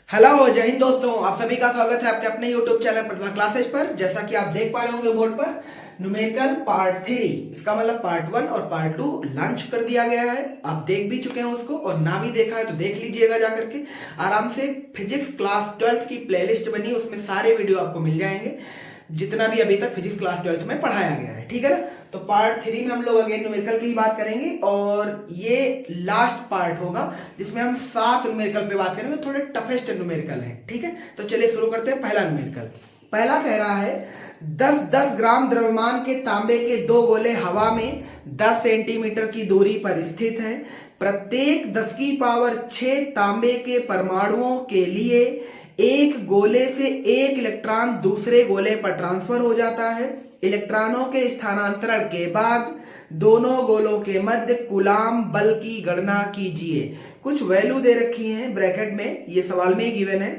Hello जय हिंद दोस्तों, आप सभी का स्वागत है आपके अपने YouTube चैनल प्रतिभा क्लासेज पर। जैसा कि आप देख पा रहे होंगे बोर्ड पर न्यूमेरिकल पार्ट 3, इसका मतलब पार्ट 1 और पार्ट 2 लॉन्च कर दिया गया है। आप देख भी चुके हैं उसको, और ना भी देखा है तो देख लीजिएगा जाकर के आराम से। फिजिक्स क्लास 12th की प्लेलिस्ट बनी है, उसमें सारे वीडियो आपको मिल जाएंगे जितना भी अभी तक फिजिक्स क्लास 12th में पढ़ाया गया है, ठीक है ना। तो पार्ट 3 में हम लोग अगेन न्यूमेरिकल की ही बात करेंगे, और ये लास्ट पार्ट होगा जिसमें हम 7 न्यूमेरिकल पे बात करेंगे। थोड़े टफेस्ट न्यूमेरिकल हैं, ठीक है। तो चलिए शुरू करते हैं। पहला न्यूमेरिकल, पहला कह रहा है 10-10 ग्राम द्रव्यमान के तांबे के 2 गोले हवा में 10 सेंटीमीटर की दूरी पर स्थित हैं। प्रत्येक 10 की पावर 6 तांबे के परमाणुओं के लिए एक गोले से एक इलेक्ट्रॉन दूसरे गोले पर ट्रांसफर हो जाता है। इलेक्ट्रॉनों के स्थानांतरण के बाद दोनों गोलों के मध्य कूलाम बल की गणना कीजिए। कुछ वैल्यू दे रखी हैं ब्रैकेट में, ये सवाल में ही गिवन है।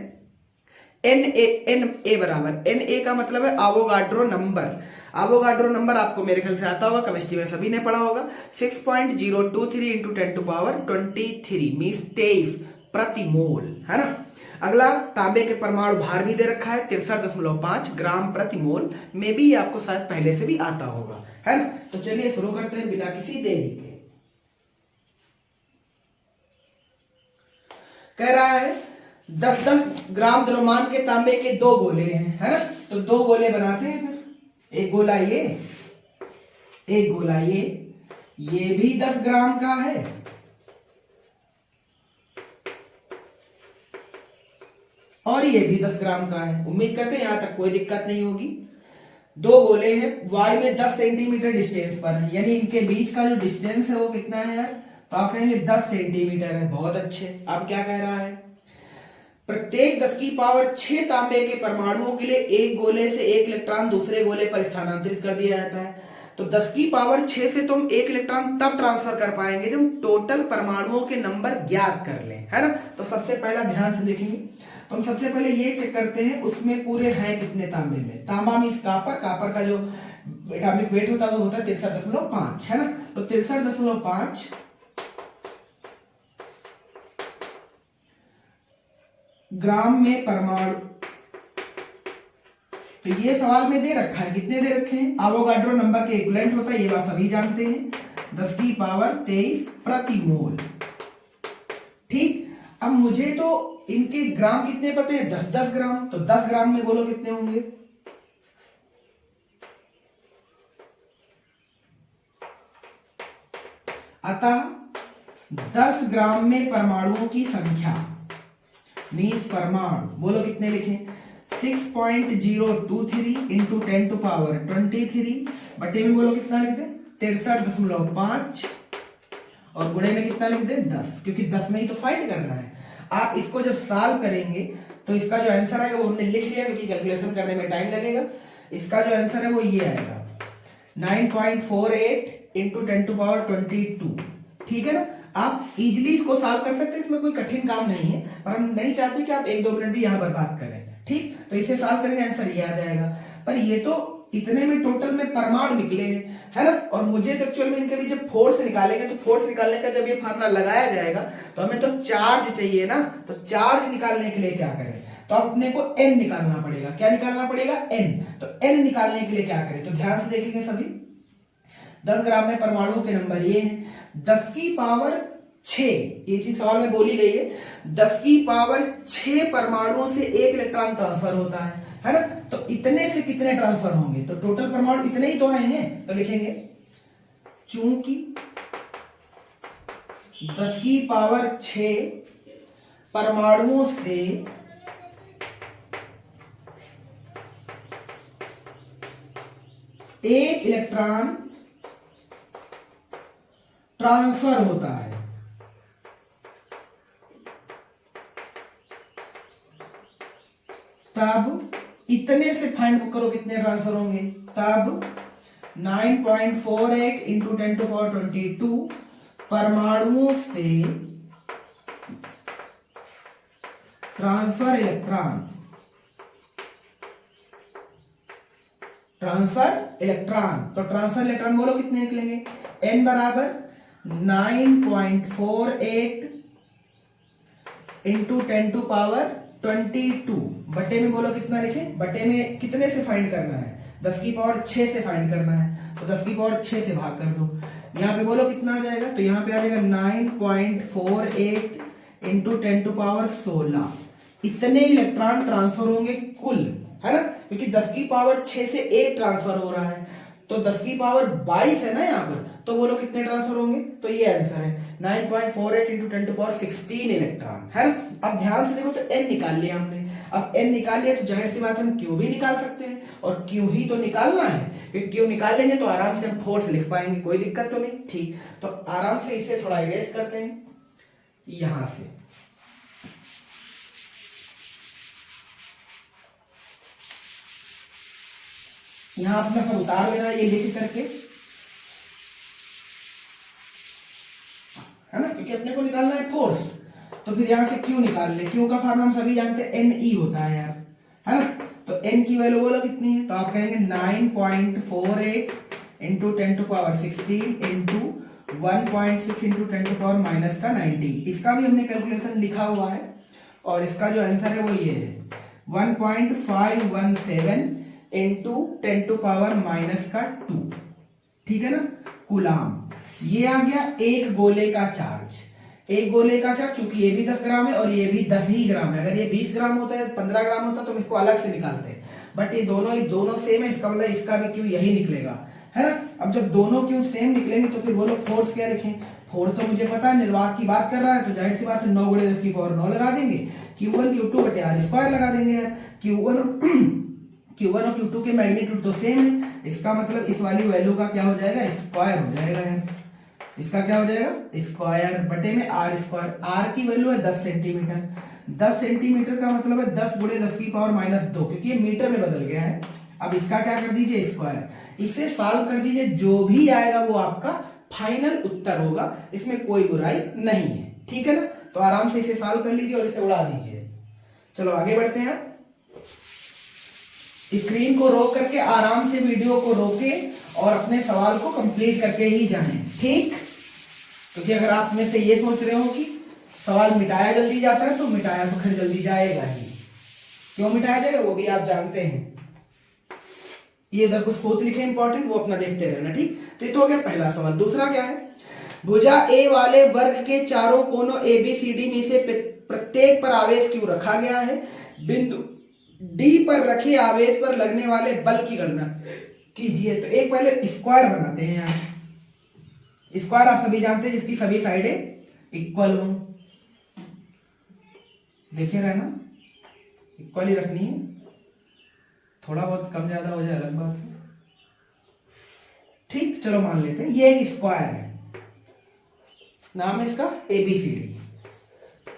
एन ए बराबर, एन ए का मतलब है आवोगाड्रो नंबर। आवोगाड्रो नंबर आपको मेरे ख्याल से आता होगा, केमिस्ट्री में सभी ने पढ़ा होगा। 6.023 इंटू 10⁻23 मीन्स 23 प्रति मोल, है ना। अगला तांबे के परमाणु भार भी दे रखा है 63.5 ग्राम प्रति मोल। में भी आपको शायद पहले से भी आता होगा, है ना। तो चलिए शुरू करते हैं बिना किसी देरी के। कह रहा है 10-10 ग्राम द्रव्यमान के तांबे के 2 गोले हैं, है ना। तो 2 गोले बनाते हैं फिर। एक गोला ये, एक गोला ये भी 10 ग्राम का है, और ये भी 10 ग्राम का है। उम्मीद करते हैं यहां तक कोई दिक्कत नहीं होगी। 2 गोले हैं, वाई में 10 सेंटीमीटर डिस्टेंस पर है, यानी इनके बीच का जो डिस्टेंस है वो कितना है यार, तो आप कहेंगे 10 सेंटीमीटर है। बहुत अच्छे। अब क्या कह रहा है, प्रत्येक 10 की पावर 6 तांबे के परमाणुओं के लिए एक गोले से एक इलेक्ट्रॉन दूसरे गोले पर स्थानांतरित कर दिया जाता है। तो 10 की पावर 6 से तुम एक इलेक्ट्रॉन तब ट्रांसफर कर पाएंगे जब टोटल परमाणुओं के नंबर ज्ञात कर लें, है ना। तो सबसे पहला ध्यान से देखेंगे, तो हम सबसे पहले ये चेक करते हैं उसमें पूरे हैं कितने तांबे में। तांबा मीन्स कापर, कापर का जो एटॉमिक वेट होता है वो होता है 63.5, है ना। तो 63.5 ग्राम में परमाणु। तो ये सवाल में दे रखा है, कितने दे रखे हैं, आवोगाड्रो नंबर के इक्विवेलेंट होता है, ये बात सभी जानते हैं, 10 की पावर 23 प्रति मोल। ठीक। अब मुझे तो इनके ग्राम कितने पते हैं, 10-10 ग्राम। तो 10 ग्राम में बोलो कितने होंगे, अतः 10 ग्राम में परमाणुओं की संख्या मीन्स परमाणु, बोलो कितने लिखें, 6.023 इंटू 10⁻23 बटे में बोलो कितना लिखते हैं 63.5, और गुणे में कितना लिख दे 10, क्योंकि 10 में ही तो फाइंड करना है। आप इसको जब सॉल्व करेंगे तो इसका जो आंसर आएगा वो हमने लिख लिया, क्योंकि कैलकुलेशन करने में टाइम लगेगा। इसका जो आंसर है वो ये आएगा 9.48 इंटू 10⁻22, ठीक है ना। आप इजीली इसको सॉल्व कर सकते हैं, इसमें कोई कठिन काम नहीं है, पर हम नहीं चाहते कि आप 1-2 मिनट भी यहाँ बर्बाद करें। ठीक। तो इसे सॉल्व करेंगे, आंसर ये आ जाएगा। पर ये तो इतने में टोटल में परमाणु निकले हैं, है ना। और मुझे तो एक्चुअल में इनके लिए जब फोर्स निकालेंगे, तो फोर्स निकालने का जब ये फार्मूला लगाया जाएगा तो हमें तो चार्ज चाहिए ना। तो चार्ज निकालने के लिए क्या करें, तो अपने को एन निकालना पड़ेगा। क्या निकालना पड़ेगा, एन। तो एन निकालने के लिए क्या करें, तो ध्यान से देखेंगे सभी। 10 ग्राम में परमाणुओं के नंबर ये हैं, 10 की पावर 6, ये चीज सवाल में बोली गई है, 10 की पावर 6 परमाणुओं से एक इलेक्ट्रॉन ट्रांसफर होता है ना। तो इतने से कितने ट्रांसफर होंगे, तो टोटल परमाणु इतने ही तो आएंगे। तो लिखेंगे चूंकि 10 की पावर 6 परमाणुओं से एक इलेक्ट्रॉन ट्रांसफर होता है, तब इतने से फाइंड करो कितने ट्रांसफर होंगे। तब 9.48 इंटू 10⁻22 परमाणुओं से ट्रांसफर इलेक्ट्रॉन तो ट्रांसफर इलेक्ट्रॉन बोलो कितने निकलेंगे, n बराबर 9.48 इंटू 10⁻22 22 बटे में बोलो कितना लिखे, बटे में कितने से फाइंड करना है, 10 की पावर 6 से फाइंड करना है, तो 10 की पावर 6 से भाग कर दो। यहाँ पे बोलो कितना आ जाएगा, तो यहाँ पे आ जाएगा 9.48 इंटू 10 टू पावर 16। इतने इलेक्ट्रॉन ट्रांसफर होंगे कुल, है ना, क्योंकि 10 की पावर 6 से 1 ट्रांसफर हो रहा है, तो 10 की पावर 22 है ना यहाँ पर, तो बोलो कितने ट्रांसफर होंगे, तो ये आंसर है 9.48 इंटू 10 टू पावर 16 इलेक्ट्रॉन, है ना। अब ध्यान से देखो, तो n निकाल लिया हमने, अब n निकाल लिया तो जाहिर सी बात हम q भी निकाल सकते हैं, और q ही तो निकालना है, क्योंकि q निकाल लेंगे तो आराम से हम फोर्स लिख पाएंगे, कोई दिक्कत तो नहीं। ठीक, तो आराम से इसे थोड़ा इरेज करते हैं यहां से। यहां अपना सब उतार लेना ये लिख करके, है ना, क्योंकि अपने को निकालना है फोर्स, तो फिर यहां से क्यू निकाल ले। क्यू का फॉर्मूला हम सभी जानते हैं NE होता है यार, है ना, तो n की वैल्यू बोलो कितनी है, तो आप कहेंगे 9.48 into 10 to power 16 into 1.6 into 10 to power minus का 90। इसका भी हमने कैलकुलेशन लिखा हुआ है, और इसका जो आंसर है वो ये है 1.517 इंटू 10 टू पावर माइनस का 2, ठीक है ना, कूलाम। ये आ गया एक गोले का चार्ज, एक गोले का चार्ज, चूंकि ये भी 10 ग्राम है और ये भी 10 ही ग्राम है, अगर ये 20 ग्राम होता है 15 ग्राम होता तो हम इसको अलग से निकालते हैं, बट ये दोनों सेम है, इसका मतलब इसका भी क्यू यही निकलेगा, है ना। अब जब दोनों क्यू सेम निकलेंगे तो फिर बोलो फोर्स क्या लिखें, फोर्स तो मुझे पता है निर्वात की बात कर रहा है, तो जाहिर सी बात है 9 × 10 की पावर 9 लगा देंगे, Q1 Q2 बटे R स्क्वायर लगा देंगे यार। Q1 और Q2 के मैग्नीट्यूड तो सेम है, इसका मतलब इस वाली वैल्यू का क्या हो जाएगा, स्क्वायर हो जाएगा यार, इसका क्या हो जाएगा स्क्वायर बटे में R स्क्वायर। R की वैल्यू है 10 सेंटीमीटर, 10 सेंटीमीटर का मतलब है 10 × 10 की पावर -2, क्योंकि ये मीटर में बदल गया है। अब इसका क्या कर दीजिए स्क्वायर, इसे सॉल्व कर दीजिए, जो भी आएगा वो आपका फाइनल उत्तर होगा, इसमें कोई बुराई नहीं है, ठीक है ना। तो आराम से इसे सॉल्व कर लीजिए और इसे उड़ा दीजिए। चलो आगे बढ़ते हैं, स्क्रीन को रोक करके आराम से वीडियो को रोके और अपने सवाल को कंप्लीट करके ही जाएं, ठीक। क्योंकि अगर आप में से ये सोच रहे हो कि सवाल मिटाया जल्दी जाता है, तो मिटाया तो फिर जल्दी जाएगा ही, क्यों मिटाया जाएगा वो भी आप जानते हैं। ये इधर कुछ सूत्र लिखे इंपॉर्टेंट, वो अपना देखते रहना, ठीक। तो ये तो हो गया पहला सवाल। दूसरा क्या है, भुजा ए वाले वर्ग के चारों कोनों ABCD में से प्रत्येक पर आवेश क्यू रखा गया है, बिंदु डी पर रखे आवेश पर लगने वाले बल की गणना कीजिए। तो एक पहले स्क्वायर बनाते हैं यार, स्क्वायर आप सभी जानते हैं जिसकी सभी साइडें इक्वल हो, देखे रहे ना, इक्वल ही रखनी है, थोड़ा बहुत कम ज्यादा हो जाए अलग बात है, ठीक। चलो मान लेते हैं ये एक स्क्वायर है, नाम है इसका ABCD,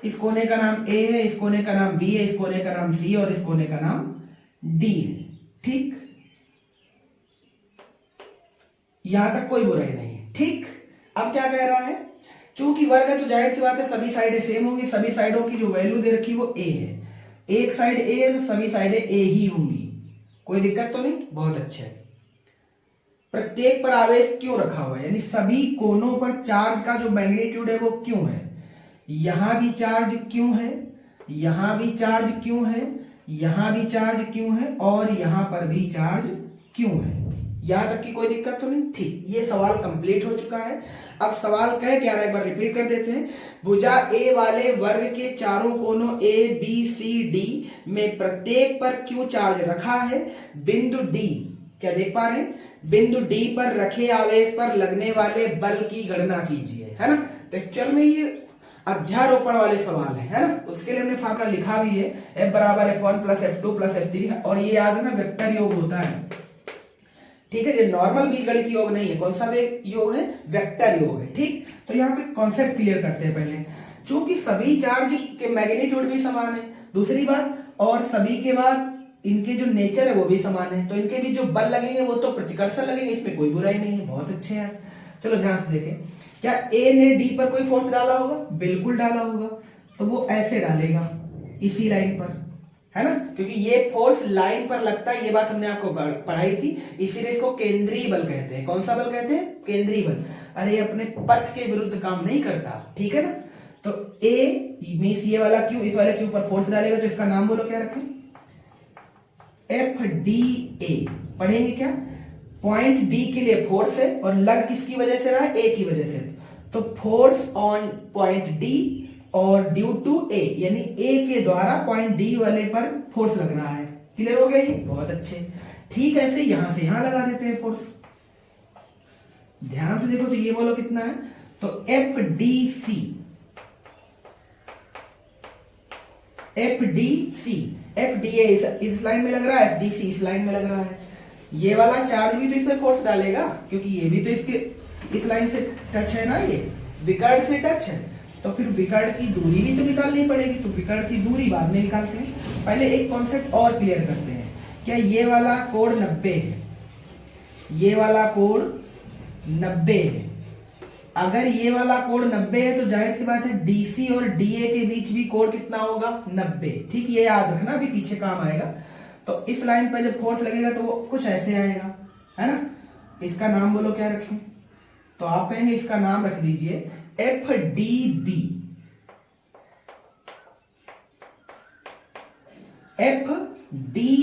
इस कोने का नाम A है, इस कोने का नाम B है, इस कोने का नाम C और इस कोने का नाम D है, ठीक। यहां तक कोई बुराई नहीं है, ठीक। अब क्या कह रहा है, चूंकि वर्ग है तो जाहिर सी बात है सभी साइडें सेम होंगी, सभी साइडों की जो वैल्यू दे रखी वो A है, एक साइड A है तो सभी साइडें A ही होंगी, कोई दिक्कत तो नहीं, बहुत अच्छा है। प्रत्येक पर आवेश क्यों रखा हुआ है, यानी सभी कोनों पर चार्ज का जो मैग्नीट्यूड है वो क्यों है, यहां भी चार्ज क्यों है, यहां भी चार्ज क्यों है, यहां भी चार्ज क्यों है, और यहां पर भी चार्ज क्यों है, यहां तक की कोई दिक्कत तो नहीं, ठीक। ये सवाल कंप्लीट हो चुका है। अब सवाल कह क्या रहा है, एक बार रिपीट कर देते हैं। भुजा ए वाले वर्ग के चारों कोनों ABCD में प्रत्येक पर क्यू चार्ज रखा है, बिंदु डी, क्या देख पा रहे हैं, बिंदु डी पर रखे आवेश पर लगने वाले बल की गणना कीजिए, है ना। तो एक्चुअल में ये अध्यारोपण वाले सवाल है ना, उसके लिए हमने फॉर्मूला लिखा भी है, F = F1 + F2 + F3, और ये याद है ना वेक्टर योग होता है, ठीक है। ये नॉर्मल बीजगणित योग नहीं है, कौन सा योग है, वेक्टर योग है, ठीक। तो यहाँ पे कॉन्सेप्ट क्लियर करते हैं पहले, चूंकि सभी चार्ज के मैग्नीट्यूड भी समान है, दूसरी बात, और सभी के बाद इनके जो नेचर है वो भी समान है, तो इनके भी जो बल लगेंगे वो तो प्रतिकर्षण लगेंगे, इसमें कोई बुराई नहीं है, बहुत अच्छे हैं। चलो ध्यान से देखें, क्या A ने D पर कोई फोर्स डाला होगा, बिल्कुल डाला होगा, तो वो ऐसे डालेगा इसी लाइन पर, है ना, क्योंकि ये फोर्स लाइन पर लगता है, ये बात हमने आपको पढ़ाई थी, इसीलिए इसको केंद्रीय बल कहते हैं। कौन सा बल कहते हैं, केंद्रीय बल। अरे अपने पथ के विरुद्ध काम नहीं करता, ठीक है ना। तो ए मीन्स ये वाला क्यू इस वाले क्यू पर फोर्स डालेगा, तो इसका नाम बोलो क्या रखें, एफ डी ए। पढ़ेंगे क्या, पॉइंट डी के लिए फोर्स है और लग किसकी वजह से रहा है, ए की वजह से, तो फोर्स ऑन पॉइंट डी और ड्यू टू ए, यानी ए के द्वारा पॉइंट डी वाले पर फोर्स लग रहा है। क्लियर हो गया ये, बहुत अच्छे। ठीक है, ऐसे यहां से यहां लगा देते हैं फोर्स। ध्यान से देखो तो ये बोलो कितना है, तो F D C, F D C, F D A इस लाइन में लग रहा है, एफ डी सी इस लाइन में लग रहा है। ये वाला चार्ज भी तो इसमें फोर्स डालेगा, क्योंकि ये भी तो इसके इस लाइन से टच है ना, ये विकर्ण से टच है, तो फिर विकर्ण की दूरी भी तो निकालनी पड़ेगी। तो विकर्ण की दूरी बाद में निकालते हैं, पहले एक कॉन्सेप्ट और क्लियर करते हैं। क्या ये वाला कोण 90 है, ये वाला कोण 90 है। अगर ये वाला कोण 90 है तो जाहिर सी बात है डीसी और डीए के बीच भी कोण कितना होगा, 90। ठीक, ये याद रखना, अभी पीछे काम आएगा। तो इस लाइन पर जब फोर्स लगेगा तो वो कुछ ऐसे आएगा, है ना। इसका नाम बोलो क्या रखें, तो आप कहेंगे इसका नाम रख दीजिए F D B, F D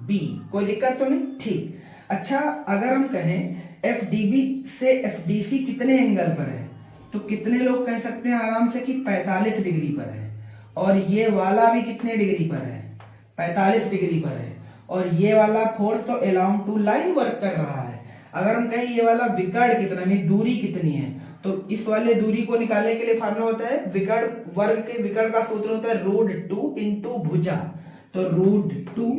B. कोई दिक्कत तो नहीं, ठीक। अच्छा, अगर हम कहें एफ डी बी से एफ डी सी कितने एंगल पर है, तो कितने लोग कह सकते हैं आराम से कि 45 डिग्री पर है, और ये वाला भी कितने डिग्री पर है, 45 डिग्री पर है, और ये वाला फोर्स तो अलोंग टू लाइन वर्क कर रहा है। अगर हम कहें ये वाला विकर्ण कितना है, दूरी कितनी है, तो इस वाले दूरी को निकालने के लिए फार्मूला होता है विकर्ण वर्ग के विकर्ण का सूत्र होता है √2 इंटू भुजा। तो √2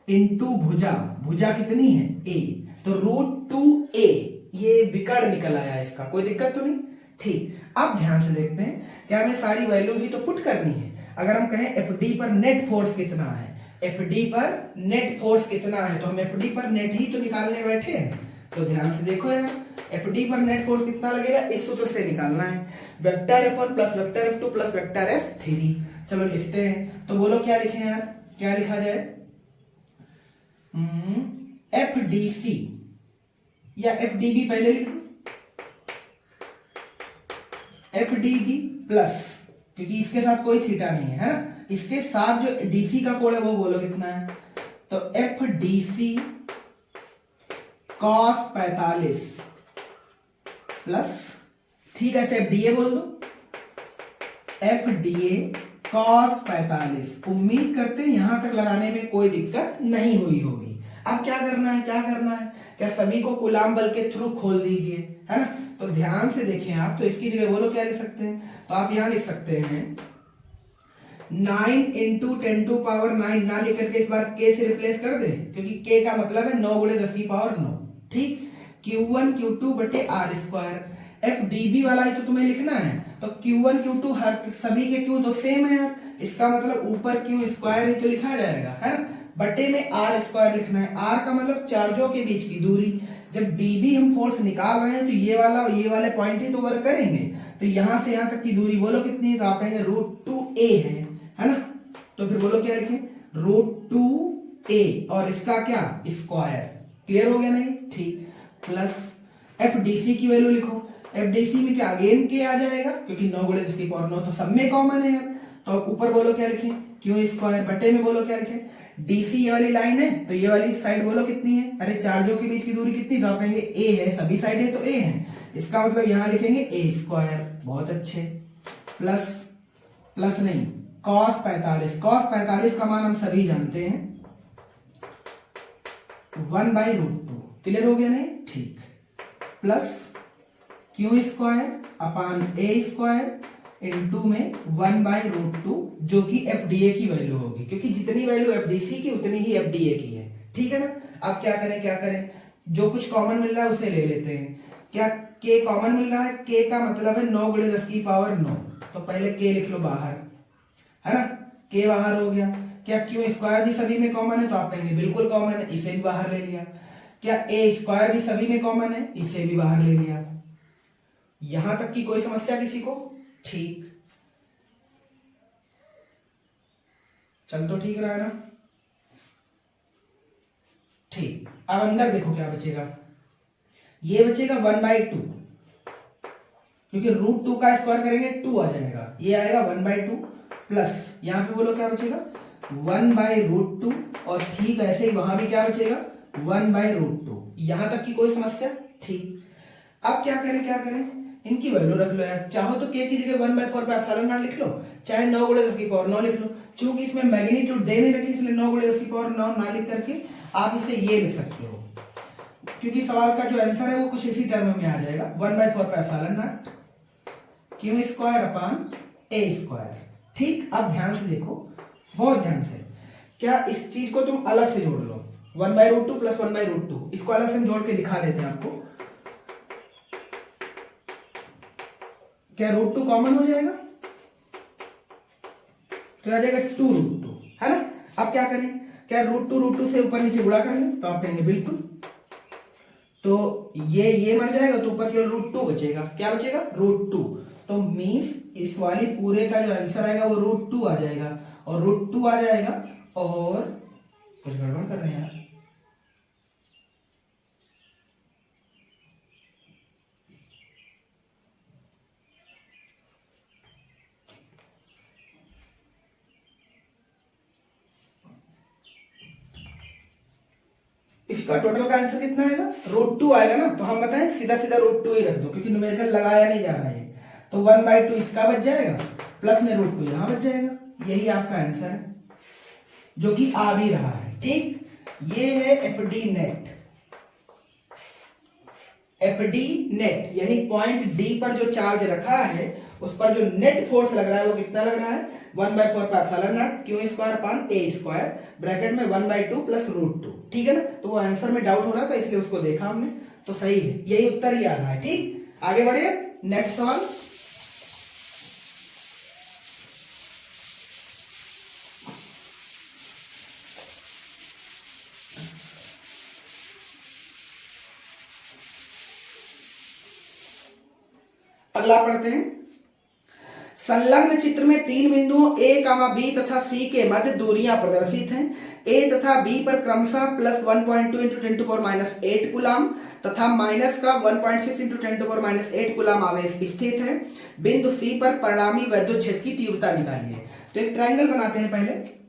इंटू भुजा, भुजा कितनी है a, तो √2a ये विकर्ण निकल आया इसका। कोई दिक्कत तो नहीं, ठीक। अब ध्यान से देखते हैं, क्या हमें सारी वैल्यू ही तो पुट करनी है। अगर हम कहें एफ डी पर नेट फोर्स कितना है, एफ डी पर नेट फोर्स कितना है, तो हम एफ डी पर नेट ही तो निकालने बैठे हैं। तो ध्यान से देखो यार, एफ डी पर नेट फोर्स कितना लगेगा, इस सूत्र से निकालना है, vector F1 plus vector F2 plus vector F3। चलो लिखते हैं, तो बोलो क्या लिखें यार, क्या लिखा जाए, एफ डी सी या एफ डी बी पहले लिख दो, एफ डी बी प्लस, क्योंकि इसके साथ कोई थीटा नहीं है, है ना, इसके साथ जो डीसी का कोण है वो बोलो कितना है, तो F D C cos 45 plus, ठीक है, एफ डी ए बोल दो, एफ डी ए कॉस 45। उम्मीद करते हैं यहां तक लगाने में कोई दिक्कत नहीं हुई होगी। अब क्या करना है, क्या करना है, क्या सभी को कूलाम बल के थ्रू खोल दीजिए, है ना। तो ध्यान से देखें आप, तो इसकी जगह बोलो क्या लिख सकते हैं, तो आप यहां लिख सकते हैं 9 इंटू 10 टू पावर 9 ना लिख करके इस बार k से रिप्लेस कर दे, क्योंकि k का मतलब है 9 गुणे 10 की पावर 9। ठीक, Q1 Q2 बटे R square. F D B वाला ही तो तुम्हें लिखना है, तो Q1 Q2 हर सभी के Q तो सेम है यार, इसका मतलब ऊपर Q स्क्वायर ही तो लिखा जाएगा, है ना, बटे में आर स्क्वायर लिखना है। आर का मतलब चार्जों के बीच की दूरी। जब डीबी हम फोर्स निकाल रहे हैं तो ये वाले पॉइंट ही तो वर्क करेंगे, तो यहां से यहां तक की दूरी बोलो कितनी है, तो आप कहेंगे √2a है ना। तो फिर बोलो क्या लिखें, √2a और इसका क्या स्क्वायर। क्लियर हो गया नहीं, ठीक, प्लस एफ डी सी की वैल्यू लिखो। एफ डी सी में क्या अगेन के आ जाएगा, क्योंकि 9 गुणे 10 की पावर 9 तो सब में कॉमन है यार। तो ऊपर बोलो क्या लिखें, क्यू स्क्वायर, बटे में बोलो क्या लिखें, डीसी ये वाली लाइन है तो ये वाली साइड बोलो कितनी है, अरे चार्जों के बीच की दूरी कितनी, तो आप कहेंगे a है, सभी साइड है तो a है, इसका मतलब यहां लिखेंगे a स्क्वायर। बहुत अच्छे, प्लस प्लस नहीं, cos 45, cos 45 का मान हम सभी जानते हैं 1/√2। क्लियर हो गया नहीं, ठीक, plus Q square upon a square into में 1/√2 जो कि एफडीए की वैल्यू होगी, क्योंकि जितनी वैल्यू एफडीसी की उतनी ही एफडीए की है। ठीक है ना। अब क्या करें, जो कुछ कॉमन मिल रहा है उसे ले लेते हैं। क्या के कॉमन मिल रहा है, के का मतलब है 9 गुणे 10 की पावर 9, तो पहले के लिख लो बाहर, है ना, के बाहर हो गया। क्या क्यू स्क्वायर भी सभी में कॉमन है, तो आप कहेंगे बिल्कुल कॉमन है, इसे भी बाहर ले लिया। क्या ए स्क्वायर भी सभी में कॉमन है, इसे भी बाहर ले लिया। यहां तक की कोई समस्या किसी को, ठीक, चल तो ठीक रहा है ना, ठीक। अब अंदर देखो क्या बचेगा, ये बचेगा 1/2, क्योंकि रूट 2 का स्क्वायर करेंगे 2 आ जाएगा, ये आएगा 1/2 प्लस यहाँ पे बोलो क्या बचेगा 1/√2 और ठीक ऐसे ही वहां भी क्या बचेगा 1/√2। यहां तक की कोई समस्या? ठीक। अब क्या करें इनकी वैल्यू रख लो यार, चाहो तो k की जगह 1/4 पे एप्सिलॉन नॉट लिख लो, चाहे 9 × 10⁻9 लिख लो। चूंकि इसमें मैग्नीट्यूड दे नहीं रखी इसलिए 9 × 10⁻9 ना लिख करके आप इसे ये लिख सकते हो, क्योंकि सवाल का जो आंसर है वो कुछ इसी टर्म में आ जाएगा 1/4 पे एप्सिलॉन नॉट q² a²। ठीक। अब ध्यान से देखो, बहुत ध्यान से, क्या इस चीज को तुम अलग से जोड़ लो 1/√2 प्लस 1/√2, इसको अलग से हम जोड़ के दिखा देते हैं आपको। क्या √2 कॉमन हो जाएगा तो आ जाएगा 2√2, है ना। अब क्या करें, क्या √2 से ऊपर नीचे गुणा कर लें, तो आप कहेंगे बिल्कुल, तो ये मर जाएगा तो ऊपर केवल √2 बचेगा। क्या बचेगा √2, तो मीन्स इस वाली पूरे का जो आंसर आएगा वो √2 आ जाएगा, और √2 आ जाएगा। और कुछ गड़बड़ कर रहे हैं यार, इसका टोटल का आंसर कितना आएगा √2 आएगा ना, तो हम बताएं सीधा सीधा √2 ही रख दो, क्योंकि न्यूमेरिकल लगाया नहीं जा रहा है। तो 1/2 इसका बच जाएगा, प्लस में √2 यहां बच जाएगा। यही आपका आंसर है जो कि आ भी रहा है। ठीक, ये है एफडी नेट। एफडी नेट यानी पॉइंट डी पर जो चार्ज रखा है उस पर जो नेट फोर्स लग रहा है वो कितना लग रहा है 1/4 पे epsilon not q² a² bracket में 1/2 प्लस √2। ठीक है ना, तो वो आंसर में डाउट हो रहा था इसलिए उसको देखा हमने, तो सही है, यही उत्तर ही आ रहा है। ठीक, आगे बढ़े, नेक्स्ट सवाल। अगला पढ़ते हैं। संलग्न चित्र में 3 बिंदुओं a, b तथा c के मध्य दूरियां प्रदर्शित हैं। a तथा b पर क्रमशः +1.2 × 10⁻8 कूलाम तथा माइनस का 1.6 × 10⁻8 कूलाम आवेश स्थित है। बिंदु c पर परिणामी वैद्युत क्षेत्र की तीव्रता निकालिए। तो एक ट्रायंगल बनाते हैं पहले।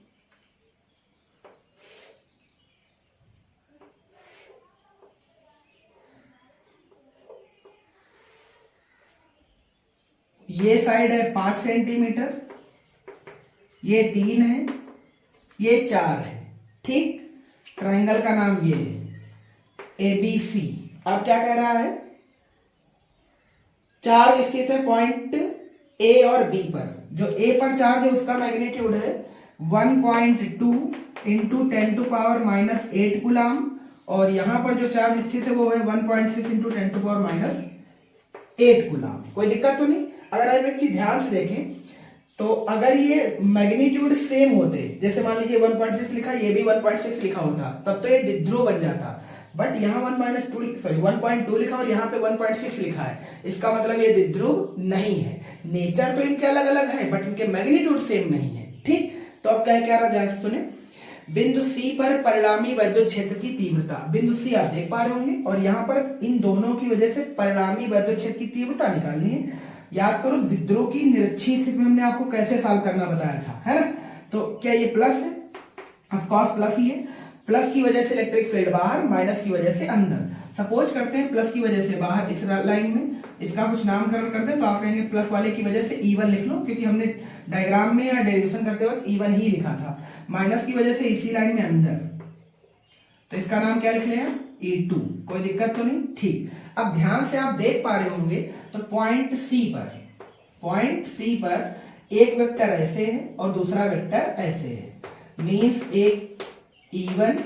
ये साइड है 5 सेंटीमीटर, ये 3 है, ये 4 है। ठीक, ट्रायंगल का नाम ये है ABC। अब क्या कह रहा है, चार्ज स्थित है पॉइंट A और B पर। जो A पर चार्ज है उसका मैग्नीट्यूड है 1.2 × 10⁻⁻8 कूलाम, और यहां पर जो चार्ज स्थित है वो है 1.6 × 10⁻8 कूलाम। कोई दिक्कत तो नहीं। अगर आप एक चीज ध्यान से देखें तो अगर ये मैग्नीट्यूड सेम होते, जैसे मान लीजिए 1.6 लिखा, ये भी 1.6 लिखा होता, तब तो ये द्विध्रुव बन जाता। बट यहाँ 1.2 लिखा और यहाँ पे 1.6 लिखा है, इसका मतलब ये द्विध्रुव नहीं है। नेचर तो इनके अलग अलग है बट इनके मैग्नीट्यूड सेम नहीं है। ठीक, तो अब क्या रहा, ध्यान से सुने। बिंदु C पर परिणामी वैद्युत क्षेत्र की तीव्रता, बिंदु C आप देख पा रहे होंगे, और यहाँ पर इन दोनों की वजह से परिणामी वैद्युत क्षेत्र की तीव्रता निकालनी है। याद करो द्विध्रुव की निरक्षीय स्थिति में हमने आपको कैसे सॉल्व करना बताया था, है ना। तो क्या ये प्लस है, ऑफ कोर्स प्लस ही है। प्लस की वजह से इलेक्ट्रिक फील्ड बाहर, माइनस की वजह से अंदर। सपोज करते हैं प्लस की वजह से बाहर इस लाइन में, इसका कुछ नामकरण कर दें तो आप कहेंगे प्लस वाले की वजह से E1 लिख लो, क्योंकि हमने डायग्राम में या डेरिवेशन करते वक्त E1 ही लिखा था। माइनस की वजह से इसी लाइन में अंदर, तो इसका नाम क्या लिख लें E2। कोई दिक्कत तो नहीं। ठीक, अब ध्यान से आप देख पा रहे होंगे तो पॉइंट C पर एक वेक्टर ऐसे है और दूसरा वेक्टर ऐसे है, मींस एक E1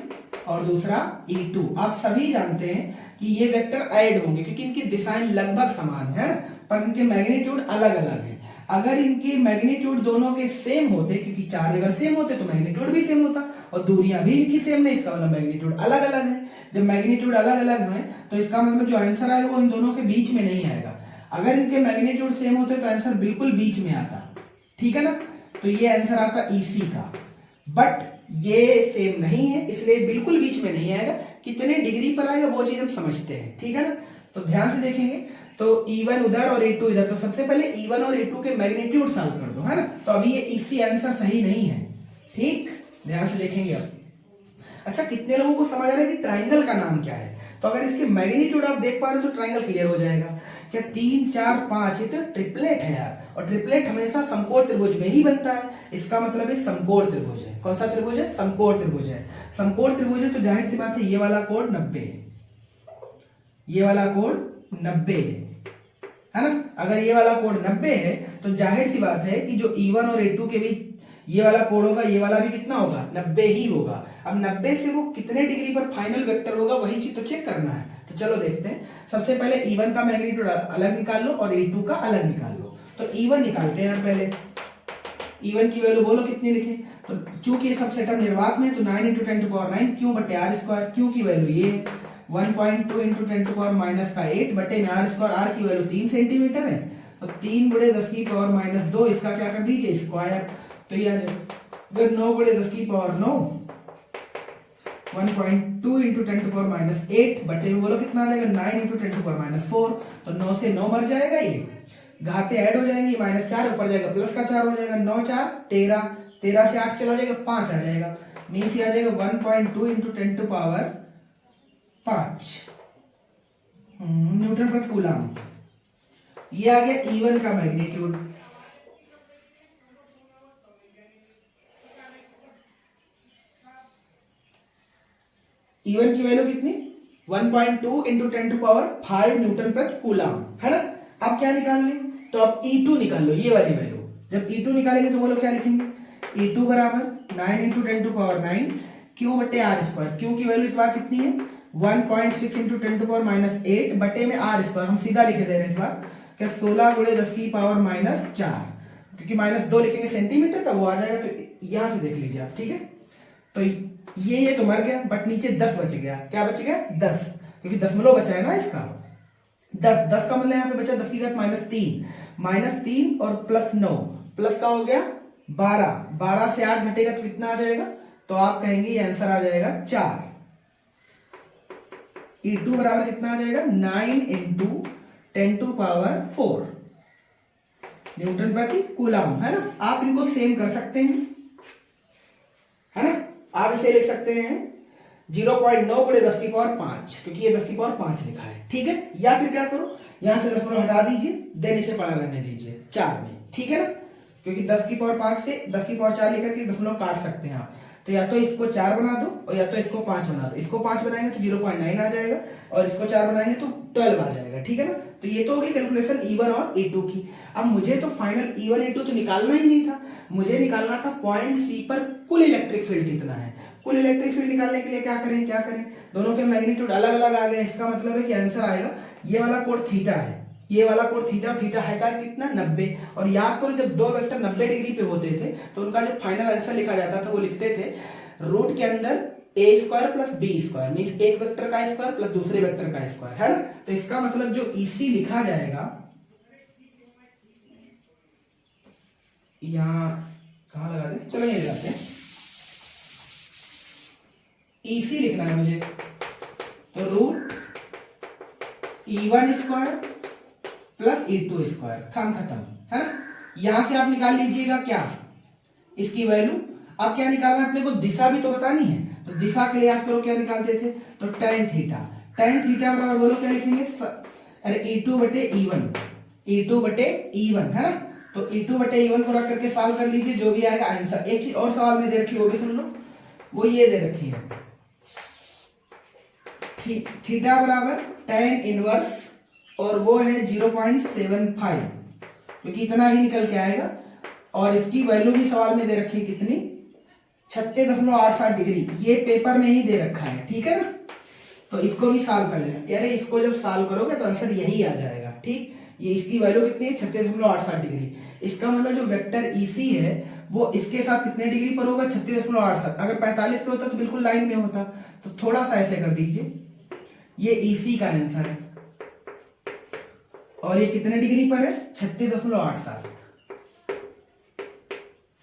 और दूसरा E2। आप सभी जानते हैं कि ये वेक्टर ऐड होंगे क्योंकि इनकी दिशाएं लगभग समान है, पर इनके मैग्नीट्यूड अलग अलग है। अगर इनके मैग्नीट्यूड दोनों के सेम होते, क्योंकि चार्ज अगर सेम होते तो मैग्नीट्यूड भी सेम होता, और दूरियां भी इनकी सेम नहीं, इसका मतलब मैग्नीट्यूड अलग अलग है। जब मैग्नीट्यूड अलग अलग है तो इसका मतलब जो आंसर आएगा वो इन दोनों के बीच में नहीं आएगा। अगर इनके मैग्नीट्यूड सेम होते तो आंसर बिल्कुल बीच में आता। ठीक है ना, तो ये आंसर आता EC का, बट ये सेम नहीं है इसलिए बिल्कुल बीच में नहीं आएगा। कितने डिग्री पर आएगा वो चीज हम समझते हैं। ठीक है ना, तो ध्यान से देखेंगे तो E1 उधर और E2 इधर, तो सबसे पहले E1 और E2 के मैग्नीट्यूड सॉल्व कर दो, है ना। तो अभी ये इसी आंसर सही नहीं है, ठीक, ध्यान से देखेंगे अब। अच्छा, कितने लोगों को समझ आ रहा है कि ट्राइंगल का नाम क्या है? तो अगर इसके मैग्नीट्यूड आप देख पा रहे हो तो ट्राइंगल क्लियर हो जाएगा। क्या 3 4 5, ये तो ट्रिपलेट है यार, और ट्रिपलेट हमेशा समकोण त्रिभुज में ही बनता है। इसका मतलब है समकोण त्रिभुज है। कौन सा त्रिभुज है? समकोण त्रिभुज है। समकोण त्रिभुज है तो जाहिर सी बात है ये वाला कोण 90 है, ये वाला कोण 90 है ना। अगर ये वाला कोण 90 है तो जाहिर सी बात है कि जो E1 और E2 के बीच ये वाला कोण होगा, ये वाला भी कितना होगा? 90 ही होगा। अब 90 से वो कितने डिग्री पर फाइनल वेक्टर होगा, वही चीज तो चेक करना है। तो चलो देखते हैं। सबसे पहले E1 का मैग्नीट्यूड अलग निकाल लो और E2 का अलग निकाल लो। तो E1 निकालते हैं यार पहले। E1 की वैल्यू बोलो कितनी लिखे? तो चूंकि ये सब सेटअप निर्वात में है तो 9 × 10⁻9 क्यू बटे आर स्क्वायर। क्यू की वैल्यू ये 1.2 × 10⁻8 बटे में आर स्क्वायर। आर की वैल्यू 3 सेंटीमीटर है, तो 3 × 10⁻2 इसका क्या कर दीजिए? स्क्वायर। तो ये आ जाए 9 × 10⁻9 1.2 × 10⁻8 बटे में बोलो कितना आ जाएगा? 9 × 10⁻4। तो 9 से 9 मर जाएगा, ये घाते ऐड हो जाएंगी, -4 ऊपर जाएगा प्लस का 4 हो जाएगा, 9 4 13, 13 से 8 चला जाएगा 5 आ जाएगा, नीचे आ जाएगा 1.2 × 10⁻5 न्यूटन प्रति कूलम। ये आ गया E1 का मैग्नीट्यूड। E1 की वैल्यू कितनी? 1.2 × 10⁵ न्यूटन प्रति कूलम, है ना। अब क्या निकाल लें? तो अब E2 निकाल लो, ये वाली वैल्यू। जब E2 निकालेंगे तो बोलो क्या लिखेंगे? E2 बराबर 9 × 10⁻9 क्यू बटे आर स्क्वायर। क्यू की वैल्यू इस बार कितनी है? 1.6 × 10⁻8 बटे में आर स्क्वायर। हम सीधा लिख दे रहे हैं इस बार, क्या 16 × 10⁻4, क्योंकि -2 लिखेंगे सेंटीमीटर का, वो आ जाएगा। तो यहां से देख लीजिए आप, ठीक है। तो ये तो मर गया, बट नीचे 10 बच गया। क्या बच गया? 10, क्योंकि दशमलव बचा है ना इसका। 10 का मतलब यहाँ पे बचा 10 की घात -3 और +9, प्लस का हो गया 12, 12 से 8 घटेगा तो कितना आ जाएगा? तो आप कहेंगे ये आंसर आ जाएगा 4। E2 बराबर कितना आ जाएगा? 9 × 10⁴ न्यूटन प्रति कूलम, है ना। आप इनको सेम कर सकते हैं, है ना। आप इसे लिख सकते हैं 0.9 × 10⁵, क्योंकि ये 10⁵ लिखा है, ठीक है। या फिर क्या करो, यहां से दशमलव हटा दीजिए, देन इसे पड़ा रहने दीजिए 4 में, ठीक है ना। क्योंकि 10⁵ से 10⁴ लेकर के दशमलव काट सकते हैं आप। तो या तो इसको 4 बना दो और या तो इसको 5 बना दो। इसको 5 बनाएंगे तो 0.9 आ जाएगा और इसको 4 बनाएंगे तो 12 आ जाएगा, ठीक है ना। तो ये तो होगी कैलकुलेशन E1 और E2 की। अब मुझे तो फाइनल E1 E2 तो निकालना ही नहीं था, मुझे निकालना था पॉइंट C पर कुल इलेक्ट्रिक फील्ड कितना है। कुल इलेक्ट्रिक फील्ड निकालने के लिए क्या करें? दोनों के मैग्नीट्यूड अलग अलग आ गए। इसका मतलब है कि आंसर आएगा, ये वाला कोण थीटा है, ये वाला कोण थीटा, थीटा है का कितना? 90। और याद करो जब दो वेक्टर 90 डिग्री पे होते थे तो उनका जो फाइनल आंसर लिखा जाता था वो लिखते थे रूट के अंदर a² + b², मींस एक वेक्टर का स्क्वायर प्लस दूसरे वेक्टर का स्क्वायर, है ना। तो इसका मतलब जो EC लिखा जाएगा, यहां कहां लगा दे, चलो ये लगाते हैं, EC लिखना है मुझे, तो रूट E1² प्लस E2², काम खत्म, है ना। यहां से आप निकाल लीजिएगा क्या? इसकी वैल्यू। अब क्या निकालना है अपने को? दिशा भी तो बतानी है। तो दिशा के लिए आप करो क्या निकालते थे? तो tan थीटा। tan थीटा बराबर बोलो क्या लिखेंगे? अरे E2 बटे E1, E2 बटे E1, है ना। तो E2 बटे E1 को रख करके सॉल्व कर लीजिए, जो भी आएगा आंसर। एक चीज और सवाल में दे रखी है, वो भी सुन लो, वो ये दे रखी है, थीटा बराबर tan इनवर्स और वो है 0.75, क्योंकि इतना ही निकल के आएगा। और इसकी वैल्यू भी सवाल में दे रखी है कितनी? 36.87 डिग्री। ये पेपर में ही दे रखा है, ठीक है ना। तो इसको भी सॉल्व कर लेना। यार इसको जब सॉल्व करोगे तो आंसर यही आ जाएगा, ठीक। ये इसकी वैल्यू कितनी है? 36.87 डिग्री। इसका मतलब जो वेक्टर EC है वो इसके साथ कितने डिग्री पर होगा? 36.87। अगर 45 पे होता तो बिल्कुल लाइन में होता। तो थोड़ा सा ऐसे कर दीजिए, ये EC का आंसर है और ये कितने डिग्री पर है? 36.87।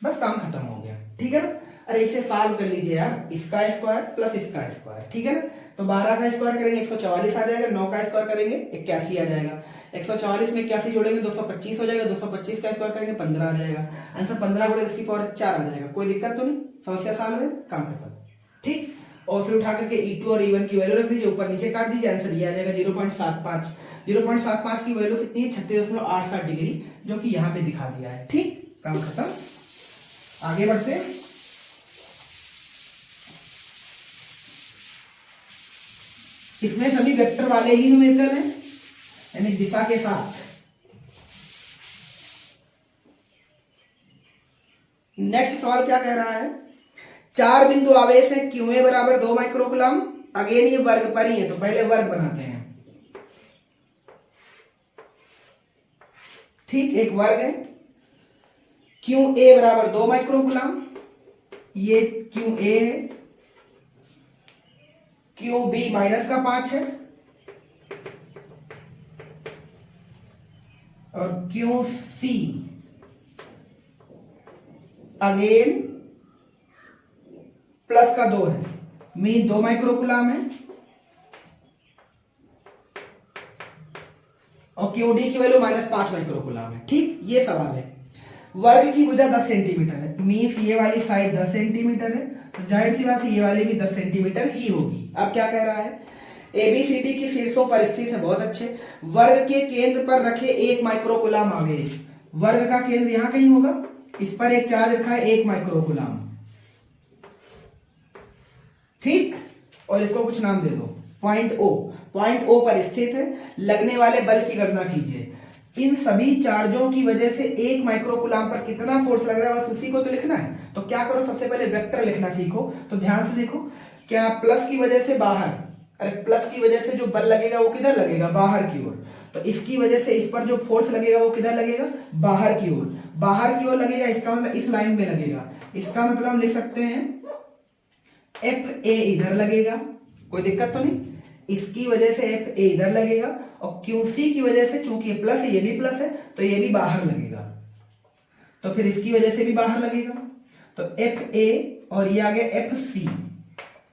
बस काम खत्म हो गया, ठीक है ना। अरे इसे सॉल्व कर लीजिए यार, इसका स्क्वायर प्लस इसका स्क्वायर, ठीक है ना। तो 12 का स्क्वायर करेंगे 144 आ जाएगा, 9 का स्क्वायर करेंगे 81 आ जाएगा, 144 में 81 जोड़ेंगे 225 हो जाएगा, 225 का स्क्वायर करेंगे 15 आ जाएगा, आंसर 15 गुणे 10 की पावर 4 आ जाएगा। कोई दिक्कत तो नहीं, समस्या सॉल्व है, काम खत्म, ठीक। और फिर उठा करके E2 और E1 की वैल्यू रख दीजिए, ऊपर नीचे काट दीजिए, आंसर ये आ जाएगा 0.75। 0.75 की वैल्यू कितनी है, 36.87 डिग्री, जो कि यहाँ पे दिखा दिया है, ठीक, काम खत्म। आगे बढ़ते हैं। इसमें सभी वेक्टर वाले ही न्यूमेरिकल हैं, यानी दिशा के साथ। नेक्स्ट सवाल क्या कह रहा है, 4 बिंदु आवेश है QA बराबर 2 माइक्रोकूलम। अगेन ये वर्ग पर ही है, तो पहले वर्ग बनाते हैं, ठीक। एक वर्ग है, QA बराबर 2 माइक्रोकूलम, ये QA है, QB माइनस का 5 है, और QC अगेन प्लस का 2 है, मीन 2 माइक्रोकूलम है, और QD की वैल्यू माइनस 5 माइक्रोकूलम है, ठीक। ये सवाल है। वर्ग की भुजा 10 सेंटीमीटर है, मीन्स ये वाली साइड 10 सेंटीमीटर है, तो जाहिर सी बात है ये वाली भी 10 सेंटीमीटर ही होगी। अब क्या कह रहा है, ABCD की शीर्षों पर स्थित है, बहुत अच्छे। वर्ग के केंद्र पर रखे 1 माइक्रोकूलम आवेश, वर्ग का केंद्र यहां कहीं होगा, इस पर एक चार्ज रखा है 1 माइक्रोकूलम, ठीक। और इसको कुछ नाम दे दो, पॉइंट O पर स्थित है। लगने वाले बल की गणना कीजिए। इन सभी चार्जों की वजह से 1 माइक्रोकूलम पर कितना फोर्स लग रहा है, बस उसी को तो लिखना है। तो क्या करो, सबसे पहले वेक्टर लिखना सीखो। तो ध्यान से देखो, क्या प्लस की वजह से बाहर, अरे प्लस की वजह से जो बल लगेगा वो किधर लगेगा, बाहर की ओर। तो इसकी वजह से इस पर जो फोर्स लगेगा वो किधर लगेगा, बाहर की ओर। बाहर की ओर लगेगा, इसका मतलब इस लाइन में लगेगा। इसका मतलब हम लिख सकते हैं FA इधर लगेगा, कोई दिक्कत तो नहीं। इसकी वजह से FA इधर लगेगा, और QC की वजह से, चूंकि ये प्लस है ये भी प्लस है, तो ये भी बाहर लगेगा, तो फिर इसकी वजह से भी बाहर लगेगा। तो FA और ये आ गया FC,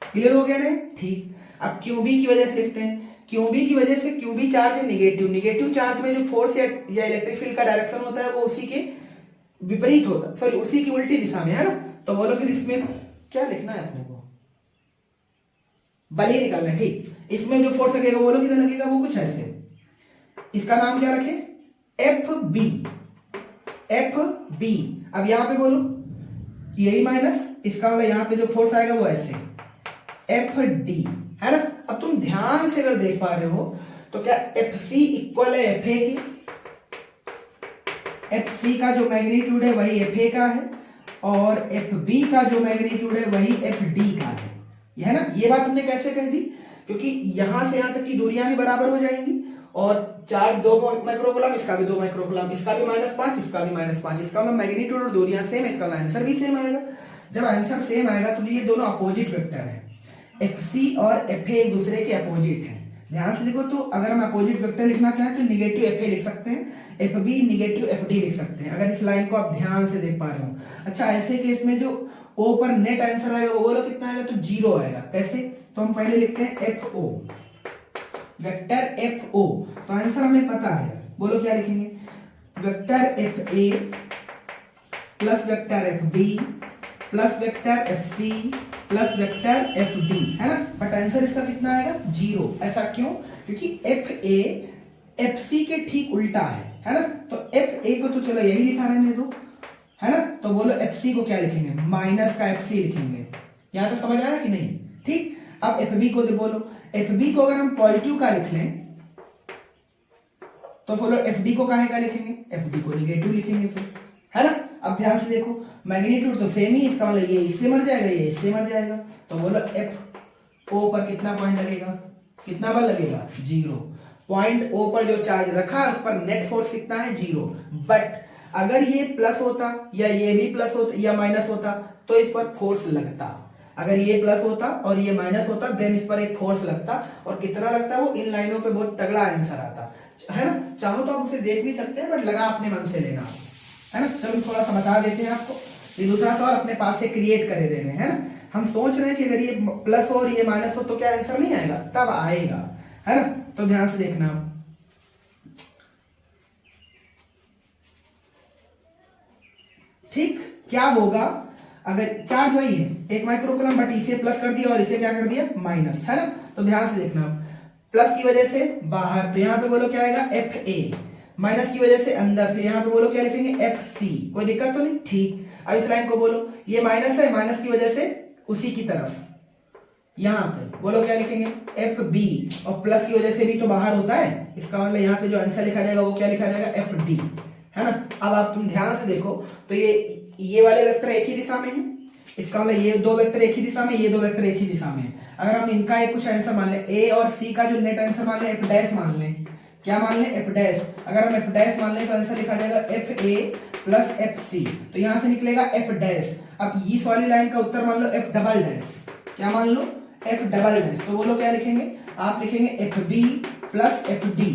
क्लियर हो गया ना, ठीक। अब QB की वजह से लिखते हैं। QB की वजह से, QB चार्ज है निगेटिव चार्ज में जो फोर्स या इलेक्ट्रिक फील्ड का डायरेक्शन होता है वो उसी के विपरीत होता है, सॉरी उसी की उल्टी दिशा में, है ना। तो बोलो फिर इसमें क्या लिखना है अपने को, बल ही निकालना है, ठीक। इसमें जो फोर्स लगेगा बोलो कितना लगेगा, वो कुछ ऐसे, इसका नाम क्या रखे, FB। अब यहां पे बोलो ये भी माइनस, इसका मतलब यहां पे जो फोर्स आएगा वो ऐसे FD, है ना। अब तुम ध्यान से अगर देख पा रहे हो तो क्या FC इक्वल है FA की, FC का जो मैग्नीट्यूड है वही FA का है, और FB का जो मैग्नीट्यूड है वही FD का है, ये है ना। ये बात हमने कैसे कह दी, क्योंकि यहां से यहां तक की दूरियां भी बराबर हो जाएंगी, और चार्ज 2 माइक्रोकूलम, इसका भी 2 माइक्रोकूलम, इसका भी -5, इसका भी -5, इसका मतलब मैग्नीट्यूड और दूरियां सेम है, इसका आंसर भी सेम आएगा। जब आंसर सेम आएगा तो ये दोनों अपोजिट वेक्टर हैं, FC और FA एक दूसरे के अपोजिट हैं। ध्यान से देखो, तो अगर हम अपोजिट वेक्टर लिखना चाहें तो निगेटिव FA लिख सकते हैं, FB निगेटिव FD लिख सकते हैं, अगर इस लाइन को आप ध्यान से देख पा रहे हो। अच्छा, ऐसे केस में जो O पर नेट आंसर आएगा वो बोलो कितना आएगा, तो 0 आएगा। कैसे, तो हम पहले लिखते हैं FO, वेक्टर FO, तो आंसर हमें पता है, बोलो क्या लिखेंगे, vector FA plus vector FB plus vector FC plus vector FD, है ना। बट आंसर इसका कितना आएगा, 0। ऐसा क्यों, क्योंकि FA FC के ठीक उल्टा है ना। तो FA को तो चलो यही लिखा रहने दो, है ना। तो बोलो FC को क्या लिखेंगे, माइनस का FC लिखेंगे। यहां तो समझ आया कि नहीं, ठीक। अब FB को बोलो, FB को अगर हम पॉजिटिव का लिख लें तो बोलो FD को काहे का लिखेंगे, FD को निगेटिव लिखेंगे फिर, है ना। अब ध्यान से देखो, मैग्नीट्यूड तो सेम ही, इसका मतलब ये इससे मर जाएगा, ये इससे मर जाएगा, तो बोलो FO पर कितना पॉइंट लगेगा, कितना बल लगेगा, 0। पॉइंट O पर जो चार्ज रखा उस पर नेट फोर्स कितना है, 0। बट अगर ये प्लस होता या ये भी प्लस होता या माइनस होता तो इस पर फोर्स लगता। अगर ये प्लस होता और ये माइनस होता देन इस पर एक फोर्स लगता, और कितना लगता वो इन लाइनों पे बहुत तगड़ा आंसर आता, है ना। चाहो तो आप उसे देख भी सकते हैं, बट लगा अपने मन से लेना, है ना। चलो थोड़ा सा बता देते हैं आपको। ये दूसरा सवाल अपने पास से क्रिएट करे दे रहे हैं ना। हम सोच रहे हैं कि अगर ये प्लस हो और ये माइनस हो तो क्या आंसर नहीं आएगा, तब आएगा, है ना। तो ध्यान से देखना, ठीक। क्या होगा अगर चार्ज वही है 1 माइक्रोकूलम, बट इसे प्लस कर दिया और इसे क्या कर दिया माइनस, है ना। तो ध्यान से देखना, प्लस की वजह से बाहर, तो यहाँ पे बोलो क्या आएगा एफ ए, माइनस की वजह से अंदर, फिर यहाँ पे बोलो क्या लिखेंगे एफ सी, कोई दिक्कत तो नहीं, ठीक। अब इस लाइन को बोलो, ये माइनस है, माइनस की वजह से उसी की तरफ यहाँ पे बोलो क्या लिखेंगे एफ बी, और प्लस की वजह से भी तो बाहर होता है, इसका मतलब यहाँ पे जो आंसर लिखा जाएगा वो क्या लिखा जाएगा एफ डी, है ना। अब आप तुम ध्यान से देखो, तो ये वाले वेक्टर एक ही दिशा में है, इसका मतलब ये दो वेक्टर एक ही दिशा में, ये दो वेक्टर एक ही दिशा में है। अगर हम इनका एक कुछ आंसर मान लें, ए और सी का जो नेट आंसर मान लें एफ डैश मान लें, क्या मान लें एफ डैश, अगर हम एफ डैश मान लें तो आंसर लिखा जाएगा F A plus F C, तो यहां से निकलेगा एफ डैश। अब इस वाली लाइन का उत्तर मान लो एफ डबल डैश, क्या मान लो एफ डबल डैश, तो बोलो क्या लिखेंगे आप, लिखेंगे F B plus F D,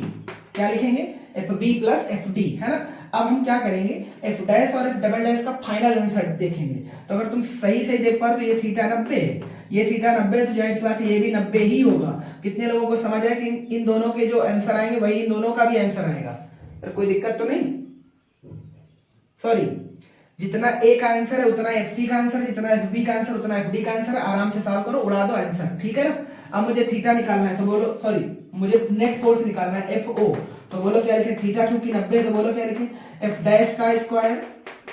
क्या लिखेंगे F B plus F D, है ना। अब हम क्या करेंगे, एफ डैश और एफ डबल डैश का फाइनल आंसर देखेंगे। तो अगर तुम सही से देख पा रहे तो ये थीटा 90 है, ये थीटा 90 है, तो जाहिर सी बात है ये भी 90 ही होगा। कितने लोगों को समझ आया कि इन दोनों के जो आंसर आएंगे वही इन दोनों का भी आंसर आएगा, तो कोई दिक्कत तो नहीं, सॉरी, जितना ए का आंसर है उतना एफ सी का आंसर है, जितना एफ बी का आंसर उतना एफ डी का आंसर है। आराम से सॉल्व करो, उड़ा दो आंसर, ठीक है ना। अब मुझे थीटा निकालना है, तो बोलो सॉरी, मुझे नेट फोर्स निकालना है एफ ओ, तो बोलो क्या लिखे, थीटा चूंकि 90 है तो बोलो क्या लिखे एफ डैश का square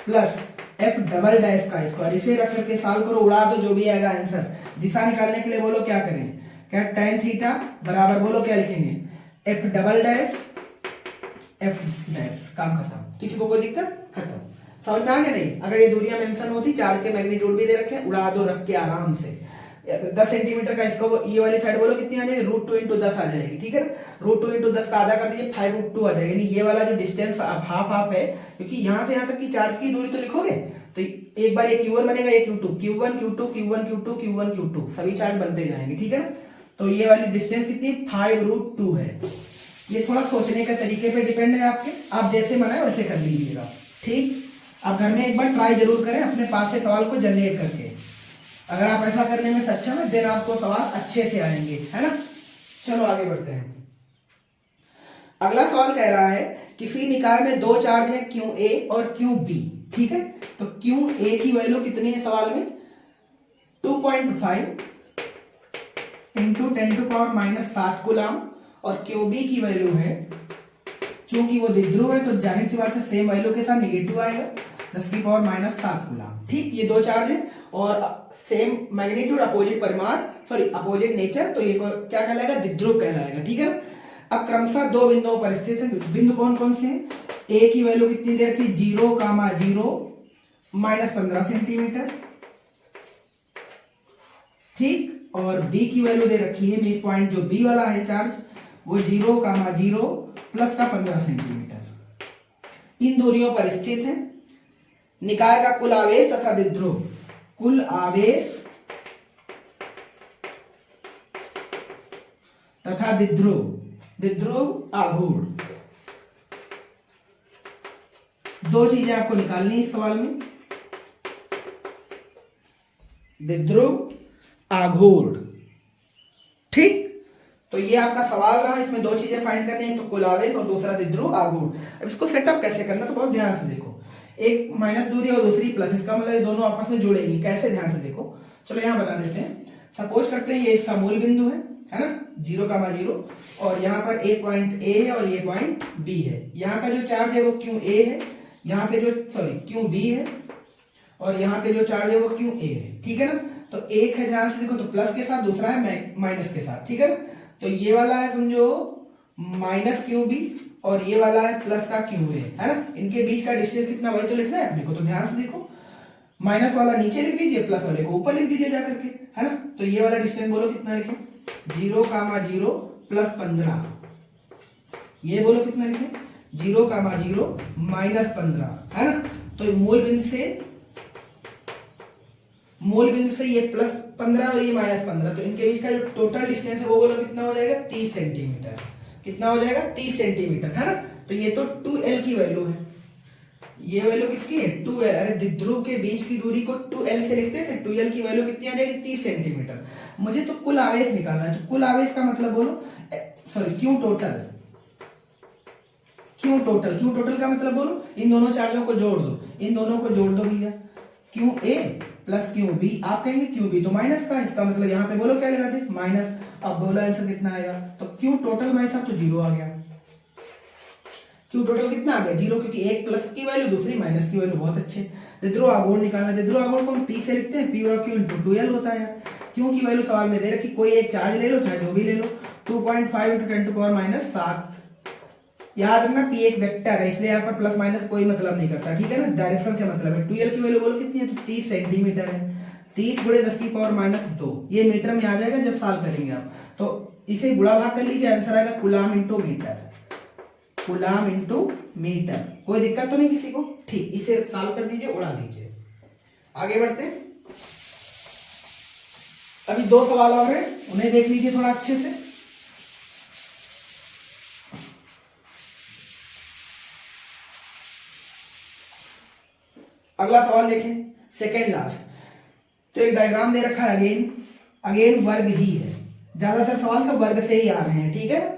plus F double dash का स्क्वायर, इसे रख करके सॉल्व करो, उड़ा दो जो भी आएगा आंसर। दिशा निकालने के लिए बोलो क्या करें, क्या tan थीटा बराबर बोलो क्या लिखेंगे F double dash F dash, काम खत्म। किसी को कोई दिक्कत, खत्म। समझ में आ गया नहीं। अगर ये दूरियां मेंशन होती, चार्ज के मैग्नीट्यूड भी दे रखे, उड़ा दो रख के आराम से। 10 सेंटीमीटर का इसको ये वाली साइड बोलो कितनी आ जाएगी, √2 × 10 आ जाएगी, ठीक है। √2 × 10 का आधा कर दीजिए, 5√2 आ जाएगी। यानी ये वाला जो डिस्टेंस हाफ हाफ है, क्योंकि यहाँ से यहाँ तक की चार्ज की दूरी तो लिखोगे, तो एक बार ये Q1 बनेगा, ये Q2, Q1 Q2 Q1 Q2 Q1 Q2 सभी चार्ज बनते जाएंगे, ठीक है। तो ये वाली डिस्टेंस कितनी 5√2 है। ये थोड़ा सोचने के तरीके पे डिपेंड है आपके, आप जैसे मनाए वैसे कर लीजिएगा, ठीक। आप घर में एक बार ट्राई जरूर करें अपने पास से सवाल को जनरेट करके। अगर आप ऐसा करने में सक्षम है देन आपको सवाल अच्छे से आएंगे, है ना। चलो आगे बढ़ते हैं। अगला सवाल कह रहा है किसी निकाय में दो चार्ज है QA और QB, ठीक है। तो QA की वैल्यू कितनी है सवाल में 2.5 × 10⁻⁷ कूलम, और QB की वैल्यू है, चूंकि वो द्विध्रुव है तो जाहिर सी बात है सेम वैल्यू के साथ नेगेटिव आएगा, 10⁻⁷ कूलम, ठीक। ये दो चार्ज है और सेम मैग्नीट्यूड, अपोजिट परिमाण, सॉरी अपोजिट नेचर, तो ये क्या कहलाएगा द्विध्रुव कहलाएगा, ठीक है ना। अब क्रमशः दो बिंदुओं पर स्थित है, बिंदु कौन कौन से हैं, ए की वैल्यू कितनी दे रखी 0,0 -15 सेंटीमीटर, ठीक, और बी की वैल्यू दे रखी है इस पॉइंट जो बी वाला है चार्ज वो 0,0 प्लस का 15 सेंटीमीटर। इन दूरियों पर स्थित है। निकाय का कुल आवेश तथा द्विध्रुव, कुल आवेश तथा द्विध्रुव, द्विध्रुव आघूर्ण, दो चीजें आपको निकालनी इस सवाल में, द्विध्रुव आघूर्ण, ठीक। तो ये आपका सवाल रहा, इसमें दो चीजें फाइंड करनी है, तो कुल आवेश और दूसरा द्विध्रुव आघूर्ण। अब इसको सेटअप कैसे करना, तो बहुत ध्यान से देखो, एक माइनस दूरी और दूसरी प्लस, इसका मतलब ये दोनों आपस में जुड़ेगी, कैसे ध्यान से देखो। चलो यहां बता देते हैं, सपोज करते हैं ये इसका मूल बिंदु है ना 0,0, और यहाँ पर एक पॉइंट ए है और ये पॉइंट बी है। यहाँ का जो चार्ज है वो QA है, यहाँ पे जो QB है, और यहाँ पे जो चार्ज है वो QA है, ठीक है ना। तो एक है ध्यान से देखो तो प्लस के साथ, दूसरा है माइनस के साथ, ठीक है ना। तो ये वाला है समझो -QB और ये वाला है प्लस का QA, है ना। इनके बीच का डिस्टेंस कितना वही तो लिखना है अपने को, तो ध्यान से देखो, माइनस वाला नीचे लिख दीजिए, प्लस वाले को ऊपर लिख दीजिए जाकर के, है ना। तो ये वाला डिस्टेंस बोलो कितना लिखे 0,0 प्लस 15, ये बोलो कितना लिखे 0,0 माइनस 15, है ना। तो मूल बिंदु से ये प्लस 15 और ये माइनस 15, तो इनके बीच का जो टोटल डिस्टेंस है वो बोलो कितना हो जाएगा 30 सेंटीमीटर, कितना हो जाएगा 30 सेंटीमीटर, है ना। तो ये तो 2L की वैल्यू है, ये वैल्यू किसकी है 2l। अरे द्विध्रुव के बीच की दूरी को 2l से लिखते थे, 2l की वैल्यू कितनी आ जाएगी 30 सेंटीमीटर। मुझे तो कुल आवेश निकालना है, तो कुल आवेश का मतलब बोलो, sorry Q total, Q total, Q total का मतलब बोलो, इन दोनों चार्जों को जोड़ दो, इन दोनों को जोड़ दो भैया, Q A plus Q B, आप कहेंगे क्यू बी तो माइनस का, इसका मतलब यहाँ पे बोलो क्या लगाते माइनस। अब बोलो आंसर कितना आएगा, तो क्यू टोटल भाई साहब तो 0 आ गया, क्यू टोटल कितना आ गया 0, क्योंकि एक प्लस की वैल्यू दूसरी माइनस की वैल्यू, बहुत अच्छे। द्विध्रुव आघूर्ण निकालना, द्विध्रुव आघूर्ण को हम पी से लिखते हैं, पी और क्यू इंटू 2l होता है। क्यू की वैल्यू सवाल में दे रखी, कोई एक चार्ज ले लो चाहे जो भी ले लो, 2.5 इंटू 10⁻⁷। याद रखना पी एक वेक्टर है, इसलिए यहाँ पर प्लस माइनस कोई मतलब नहीं करता, ठीक है ना, डायरेक्शन से मतलब है। 2l की वैल्यू बोलो कितनी है, तो 30 सेंटीमीटर है, 30 गुणे 10⁻⁻2, ये मीटर में आ जाएगा जब सॉल्व करेंगे आप। तो इसे गुणा भाग कर लीजिए, आंसर आएगा coulomb into metre, coulomb into metre. कोई दिक्कत तो नहीं किसी को, ठीक, इसे सॉल्व कर दीजिए, उड़ा दीजिए। आगे बढ़ते हैं, अभी 2 सवाल और हैं, उन्हें देख लीजिए थोड़ा अच्छे से। अगला सवाल देखें, सेकेंड लास्ट। तो एक डायग्राम दे रखा है, अगेन अगेन वर्ग ही है, ज्यादातर सवाल सब वर्ग से ही आ रहे हैं, ठीक है।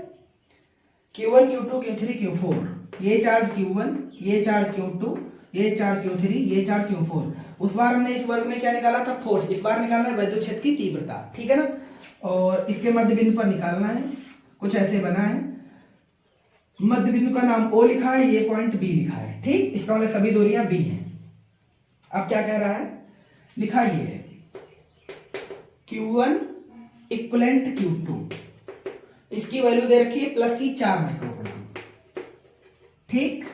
Q1 Q2 Q3 Q4, ये चार्ज Q1, ये चार्ज Q2, ये चार्ज Q3, ये चार्ज Q4। उस बार हमने इस वर्ग में क्या निकाला था फोर्स, इस बार निकालना है वैद्युत क्षेत्र की तीव्रता, ठीक है ना। और इसके मध्य बिंदु पर निकालना है, कुछ ऐसे बना है, मध्य बिंदु का नाम O लिखा है, ये पॉइंट B लिखा है, ठीक, इसका मतलब सभी दूरियां B हैं। अब क्या कह रहा है, लिखा ये है Q1 इक्वलेंट Q2, इसकी वैल्यू दे रखी है प्लस की 4 माइक्रोकूलम, ठीक।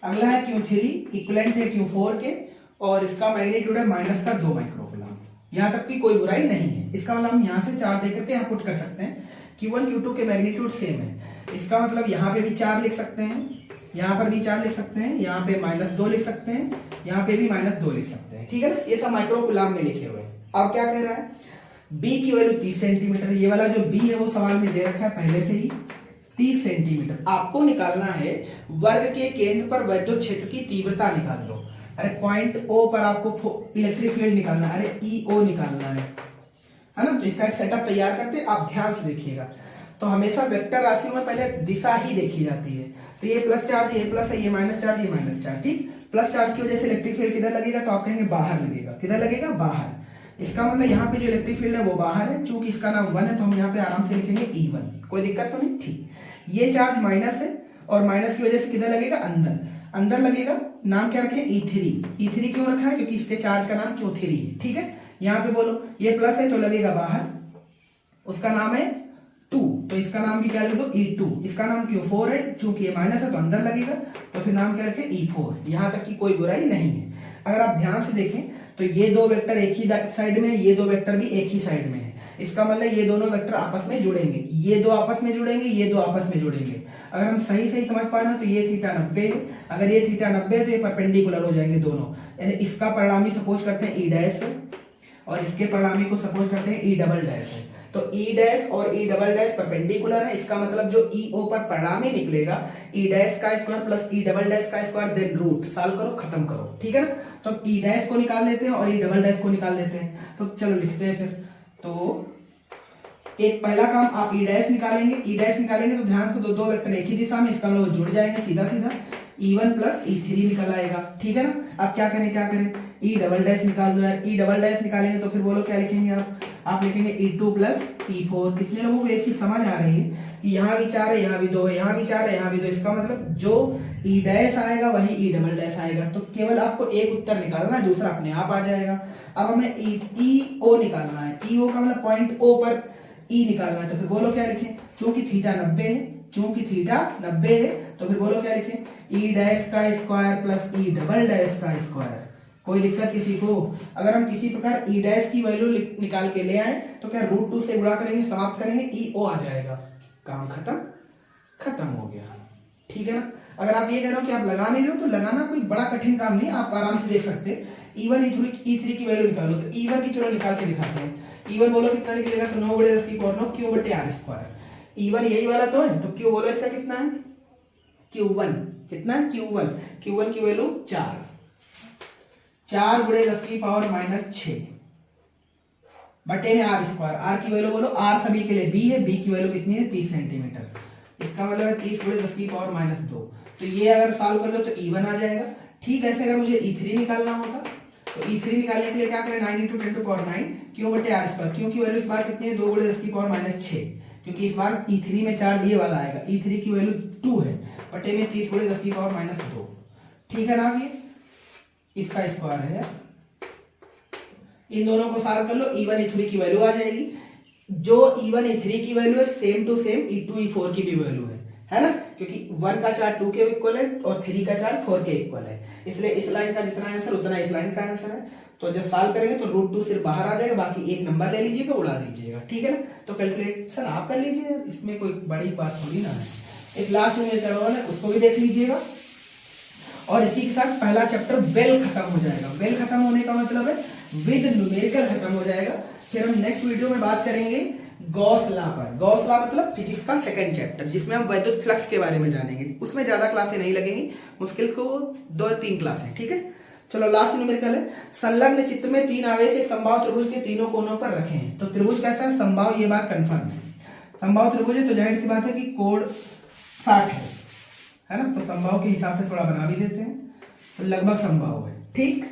अगला है Q3 इक्वलेंट है Q4 के, और इसका मैग्नीट्यूड है माइनस का 2 माइक्रोकूलम। यहां तक की कोई बुराई नहीं है, इसका मतलब हम यहां से 4 दे करके यहाँ पुट कर सकते हैं। Q1 Q2 के मैग्नीट्यूड सेम है, इसका मतलब यहाँ पे भी 4 लिख सकते हैं, यहाँ पर भी 4 लिख सकते हैं, यहाँ पे -2 लिख सकते हैं, यहाँ पे भी -2 लिख सकते हैं, ठीक है ना। ये सब माइक्रोकूलम में लिखे हुए हैं। अब क्या कह रहा है, B की वैल्यू 30 सेंटीमीटर, ये वाला जो B है वो सवाल में दे रखा है पहले से ही 30 सेंटीमीटर। आपको निकालना है वर्ग के केंद्र पर वैद्युत क्षेत्र की तीव्रता निकाल लो। अरे पॉइंट O पर आपको इलेक्ट्रिक फील्ड निकालना है, अरे EO निकालना है ना। तो इसका एक सेटअप तैयार करते हैं, आप ध्यान से देखिएगा। तो हमेशा वेक्टर राशियों में पहले दिशा ही देखी जाती है, तो ये प्लस चार्ज, ये प्लस है, ये माइनस चार्ज, ये माइनस चार्ज, ठीक। प्लस चार्ज की वजह से इलेक्ट्रिक फील्ड किधर लगेगा, तो आप कहेंगे बाहर लगेगा, किधर लगेगा बाहर। इसका मतलब यहाँ पे जो इलेक्ट्रिक फील्ड है वो बाहर है, चूंकि इसका नाम 1 है तो हम यहाँ पे आराम से लिखेंगे E1, कोई दिक्कत तो नहीं, ठीक। ये चार्ज माइनस है, और माइनस की वजह से किधर लगेगा, अंदर, अंदर लगेगा। नाम क्या रखें E3, E3 क्यों रखा है, क्योंकि इसके चार्ज का नाम Q3 है, ठीक है। यहाँ पे बोलो ये प्लस है तो लगेगा बाहर, उसका नाम है 2, तो इसका नाम भी क्या लिख दो E2। इसका नाम Q4 है, चूंकि ये माइनस है तो अंदर लगेगा, तो फिर नाम क्या रखें E4। यहाँ तक की कोई बुराई नहीं है। अगर आप ध्यान से देखें तो ये 2 वेक्टर एक ही साइड में है, ये 2 वेक्टर भी एक ही साइड में है, इसका मतलब ये दोनों वेक्टर आपस में जुड़ेंगे, ये 2 आपस में जुड़ेंगे, ये 2 आपस में जुड़ेंगे। अगर हम सही सही समझ पा रहे हैं तो ये थीटा 90 है, अगर ये थीटा 90 है तो ये परपेंडिकुलर हो जाएंगे दोनों, यानी इसका परिणामी सपोज करते हैं E डैश है, और इसके परिणामी को सपोज करते हैं E डबल डैश है। तो E डैश और E डबल डैश परपेंडिकुलर है, इसका मतलब जो EO पर परिणामी निकलेगा E डैश का square plus E double dash का स्क्वायर देन रूट, सॉल्व करो खत्म करो, ठीक है ना। तो E डैश को निकाल लेते हैं और E डबल डैश को निकाल लेते हैं, तो चलो लिखते हैं फिर। तो एक पहला काम आप E डैश निकालेंगे, E डैश निकालेंगे तो ध्यान को 2 वेक्टर एक ही दिशा में, इसका मतलब जुड़ जाएंगे सीधा सीधा, E1 प्लस E3 निकल आएगा, ठीक है ना। अब क्या करें, क्या करें, E डबल डैश निकाल दो यार। E डबल डैश निकालेंगे तो फिर बोलो क्या लिखेंगे आप लिखेंगे E2 प्लस E4। कितने लोगों को एक चीज समझ आ रही है कि यहाँ भी 4 है, यहाँ भी 2 है, यहाँ भी 4 है, यहाँ भी 2, इसका मतलब जो E डैश आएगा वही E डबल डैश आएगा। तो केवल आपको एक उत्तर निकालना है, दूसरा अपने आप आ जाएगा। अब हमें EO निकालना है, EO का मतलब पॉइंट O पर E निकालना है, तो फिर बोलो क्या लिखें, चूंकि थीटा 90 है, चूंकि थीटा 90 है तो फिर बोलो क्या लिखें, E डैश का square plus E double dash का स्क्वायर। कोई दिक्कत किसी को? अगर हम किसी प्रकार E डैश की वैल्यू निकाल के ले आए तो क्या √2 से गुणा करेंगे, समाप्त करेंगे, EO आ जाएगा, काम खत्म हो गया, ठीक है ना। अगर आप ये कह रहे हो कि आप लगा नहीं रहे हो तो लगाना कोई बड़ा कठिन काम नहीं, आप आराम से देख सकते हैं। E1 E3 की वैल्यू निकालो, तो E1 की चलो निकाल के दिखाते हैं। E1 बोलो कितना निकलेगा, तो 9 × 10 की पावर 9 Q/r²। E1 यही वाला तो है, तो Q बोलो इसका कितना है, Q1 कितना Q1, Q1 की वैल्यू 4, 4 गुणे 10 की पावर माइनस 6 बटे में आर स्क्वायर। आर की वैल्यू बोलो, आर सभी के लिए बी है, बी की वैल्यू कितनी है 30 सेंटीमीटर, इसका मतलब है 30 गुणे 10 की पावर माइनस 2। तो ये अगर सॉल्व कर लो तो E1 आ जाएगा। ठीक ऐसे अगर मुझे E3 निकालना होता तो E3 निकालने के लिए क्या करें, 9 × 10 टू पावर 9 क्यू बटे आर स्क्वायर। क्यू की वैल्यू इस बार कितनी है 2 गुणे 10 की पावर माइनस 6, क्योंकि इस बार E3 में चार्ज ये वाला आएगा, E3 की वैल्यू 2 है बटे में 30 गुणे 10 की पावर माइनस 2। ठीक है ना, ये इसका स्क्वायर है। इन दोनों को सॉल्व कर लो, E1 E3 की वैल्यू आ जाएगी। जो E1 E3 की वैल्यू है same to same E2 E4 की भी वैल्यू है ना, क्योंकि 1 का चार्ज 2 के इक्वल है और 3 का चार्ज 4 के इक्वल है, इसलिए इस लाइन का जितना आंसर उतना इस लाइन का आंसर है। तो जब सॉल्व करेंगे तो √2 सिर्फ बाहर आ जाएगा, बाकी एक नंबर ले लीजिएगा, उड़ा दीजिएगा। ठीक है ना, तो कैलकुलेशन आप कर लीजिए, इसमें कोई बड़ी बात थोड़ी ना है। एक लास्ट में है उसको भी देख लीजिएगा, और इसी के साथ पहला चैप्टर वेल खत्म हो जाएगा। वेल खत्म होने का मतलब है विद न्यूमेरिकल खत्म हो जाएगा। फिर हम नेक्स्ट वीडियो में बात करेंगे गॉस लॉ पर। गॉस लॉ मतलब फिजिक्स का सेकंड चैप्टर, जिसमें हम वैद्युत फ्लक्स के बारे में जानेंगे। उसमें ज्यादा क्लासें नहीं लगेंगी, मुश्किल को 2-3 क्लासें। ठीक है, चलो लास्ट न्यूमेरिकल है। संलग्न चित्र में 3 आवेश एक समबाहु त्रिभुज के तीनों कोनों पर रखे हैं। तो त्रिभुज कैसा है, समबाहु, ये बात कंफर्म है। समबाहु त्रिभुज है तो जाहिर सी बात है कि कोण 60 है ना, तो समबाहु के हिसाब से थोड़ा बना भी देते हैं, तो लगभग समबाहु है। ठीक,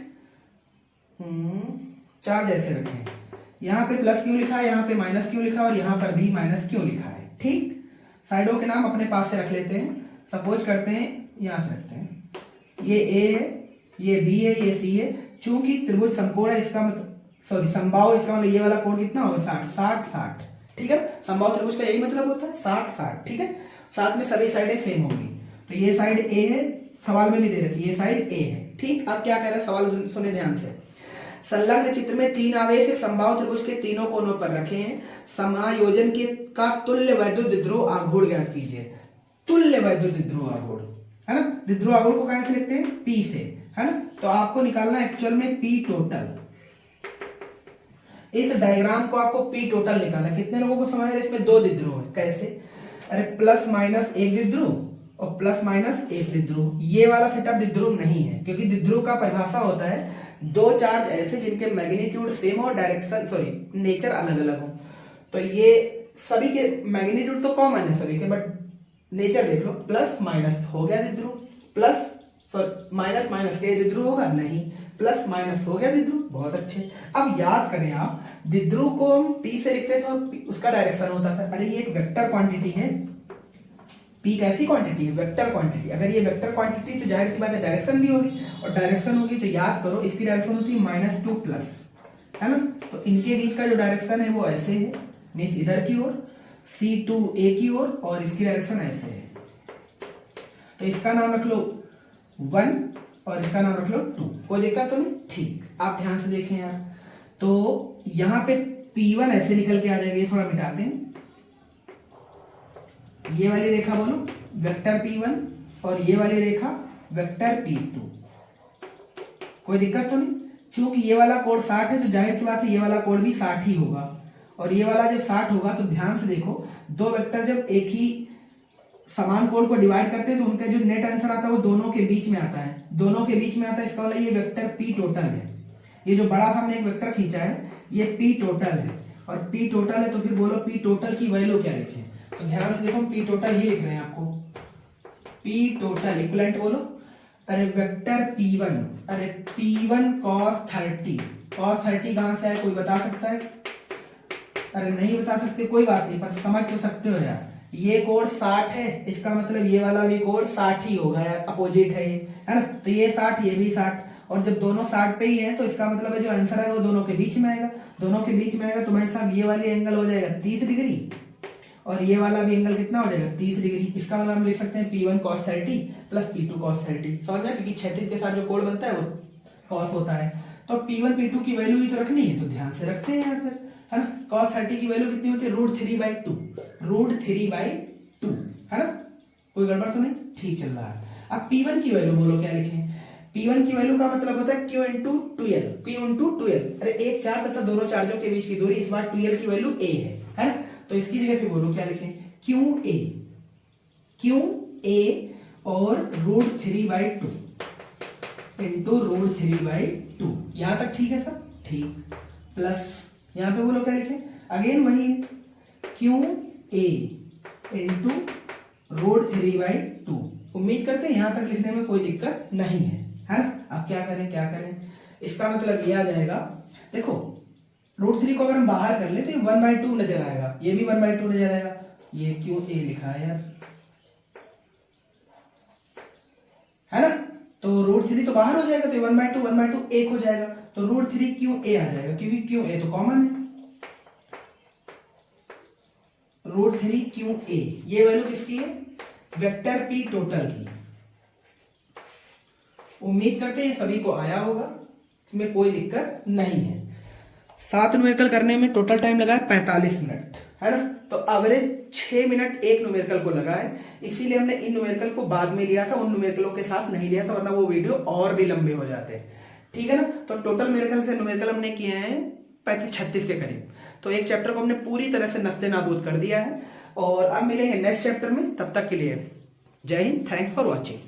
चार्ज ऐसे रखे हैं, यहाँ पे प्लस क्यों लिखा है, यहाँ पे माइनस क्यों लिखा है, और यहाँ पर भी माइनस क्यों लिखा है। ठीक, साइडों के नाम अपने पास से रख लेते हैं। सपोज करते हैं यहाँ से रखते हैं, ये ए है, ये बी है, ये सी है। चूंकि त्रिभुज समकोण है, इसका मतलब सॉरी समबाहु, इसका मतलब ये वाला कोण कितना होगा 60। ठीक है, समबाहु त्रिभुज का यही मतलब होता है 60। ठीक है, साथ में सभी साइडें सेम होगी। तो ये साइड ए है, सवाल में भी दे रखी है, ये साइड ए है। ठीक, अब क्या कह रहा है सवाल सुने ध्यान से। संलग्न चित्र में 3 आवेश एक समबाहु त्रिभुज के तीनों कोनों पर रखे हैं। समायोजन के का तुल्य वैद्युत द्विध्रुव आघूर्ण ज्ञात कीजिए। तुल्य वैद्युत द्विध्रुव आघूर्ण है ना, द्विध्रुव आघूर्ण को कहां से लिखते हैं, P से, है ना। तो आपको निकालना एक्चुअल में P टोटल। इस डायग्राम को आपको P टोटल निकालना। कितने लोगों को समझ रहे, इसमें 2 द्विध्रुव है। कैसे, अरे प्लस माइनस एक द्विध्रुव और प्लस माइनस एक द्विध्रुव। ये वाला सेटअप द्विध्रुव नहीं है, क्योंकि द्विध्रुव का परिभाषा होता है 2 चार्ज ऐसे जिनके मैग्नीट्यूड सेम हो, डायरेक्शन सॉरी नेचर अलग अलग हो। तो ये सभी के मैग्नीट्यूड तो कॉमन है सभी के, बट नेचर देख लो, प्लस माइनस हो गया द्विध्रुव, प्लस माइनस माइनस के द्विध्रुव होगा नहीं, प्लस माइनस हो गया द्विध्रुव। बहुत अच्छे, अब याद करें आप, द्विध्रुव को हम P से लिखते थे तो उसका डायरेक्शन होता था। अरे ये एक वेक्टर क्वांटिटी है, P कैसी क्वांटिटी है, वेक्टर क्वांटिटी। अगर ये वेक्टर क्वांटिटी तो जाहिर सी बात है डायरेक्शन भी होगी, और डायरेक्शन होगी तो याद करो इसकी डायरेक्शन होती है -2 प्लस, है ना। तो इनके बीच का जो डायरेक्शन है वो ऐसे है, मीन्स इधर की ओर C2A की ओर, और इसकी डायरेक्शन ऐसे है। तो इसका नाम रख लो 1 और इसका नाम रख लो 2, कोई दिक्कत तो नहीं। ठीक, आप ध्यान से देखें यार, तो यहाँ पे P1 ऐसे निकल के आ जाएगा, ये थोड़ा मिटाते हैं। ये वाली रेखा बोलो वेक्टर P1 और ये वाली रेखा वेक्टर P2, कोई दिक्कत तो नहीं। चूंकि ये वाला कोण 60 है तो जाहिर सी बात है ये वाला कोण भी 60 ही होगा, और ये वाला जब 60 होगा तो ध्यान से देखो, 2 वेक्टर जब एक ही समान कोण को डिवाइड करते हैं तो उनका जो नेट आंसर आता है वो दोनों के बीच में आता है, दोनों के बीच में आता है। इसका मतलब ये वेक्टर P टोटल है। ये जो बड़ा सा हमने एक वेक्टर खींचा है ये P टोटल है, और P टोटल है तो फिर बोलो P टोटल की वैल्यू क्या लिखें। तो ध्यान से देखो P टोटल ही लिख रहे हैं आपको, P टोटल इक्वलेंट बोलो, अरे वेक्टर P1, अरे P1 cos 30, cos 30 कहां से है कोई बता सकता है? अरे नहीं बता सकते, कोई बात नहीं, पर समझ तो सकते हो यार। ये कोण 60 है, इसका मतलब ये वाला भी कोण 60 ही होगा यार, अपोजिट है ये, है ना। तो ये 60 ये भी 60, और जब दोनों 60 पे ही है तो इसका मतलब है जो आंसर आएगा वो दोनों के बीच में आएगा। दोनों के बीच में आएगा तो भाई साहब ये वाली एंगल हो जाएगा 30 डिग्री, और ये वाला भी एंगल कितना हो जाएगा 30 डिग्री। इसका मतलब हम लिख सकते हैं P1 cos 30 plus P2 cos 30, समझ में, क्योंकि 36 के साथ जो कोण बनता है वो cos होता है। तो P1 P2 की वैल्यू ही तो रखनी है, तो ध्यान से रखते हैं यार फिर, है ना। cos 30 की वैल्यू कितनी होती है √3/2, √3/2, है ना, कोई गड़बड़ तो नहीं, ठीक चल रहा है। अब P1 की वैल्यू बोलो क्या लिखें। P1 की वैल्यू का मतलब होता है Q × 12, अरे एक चार्ज तथा दोनों चार्जों के बीच की दूरी, इस बार 12 की वैल्यू A है ना। तो इसकी जगह पे बोलो क्या लिखें, QA और √3/2 इंटू √3/2। यहां तक ठीक है सब? ठीक। प्लस यहां पे बोलो क्या लिखे, अगेन वही क्यू ए इंटू √3/2। उम्मीद करते हैं यहां तक लिखने में कोई दिक्कत नहीं है ना? अब क्या करें, इसका मतलब ये आ जाएगा, देखो √3 को अगर हम बाहर कर ले तो ये 1/2 नजर आएगा, ये भी 1/2 नजर आएगा, ये क्यों ए लिखा है यार, है ना? तो √3 तो बाहर हो जाएगा, तो 1/2 एक हो जाएगा, तो √3 क्यों ए आ जाएगा, क्योंकि क्यों ए तो कॉमन है। √3 क्यों ए, ये वैल्यू किसकी है? वेक्टर पी टोटल की। उम्मीद करते हैं सभी को आया होगा, इसमें कोई दिक्कत नहीं है। 7 न्यूमेरिकल करने में टोटल टाइम लगा है 45 मिनट, है ना? तो एवरेज 6 मिनट एक न्यूमेरिकल को लगा है, इसीलिए हमने इन न्यूमेरिकल को बाद में लिया था, उन न्यूमेरिकलों के साथ नहीं लिया था, वरना वो वीडियो और भी लंबे हो जाते हैं। ठीक है ना? तो टोटल मेरिकल से न्यूमेरिकल हमने किए हैं 35-36 के करीब। तो एक चैप्टर को हमने पूरी तरह से नस्ते नाबूद कर दिया है, और अब मिलेंगे नेक्स्ट चैप्टर में। तब तक के लिए जय हिंद, थैंक्स फॉर वॉचिंग।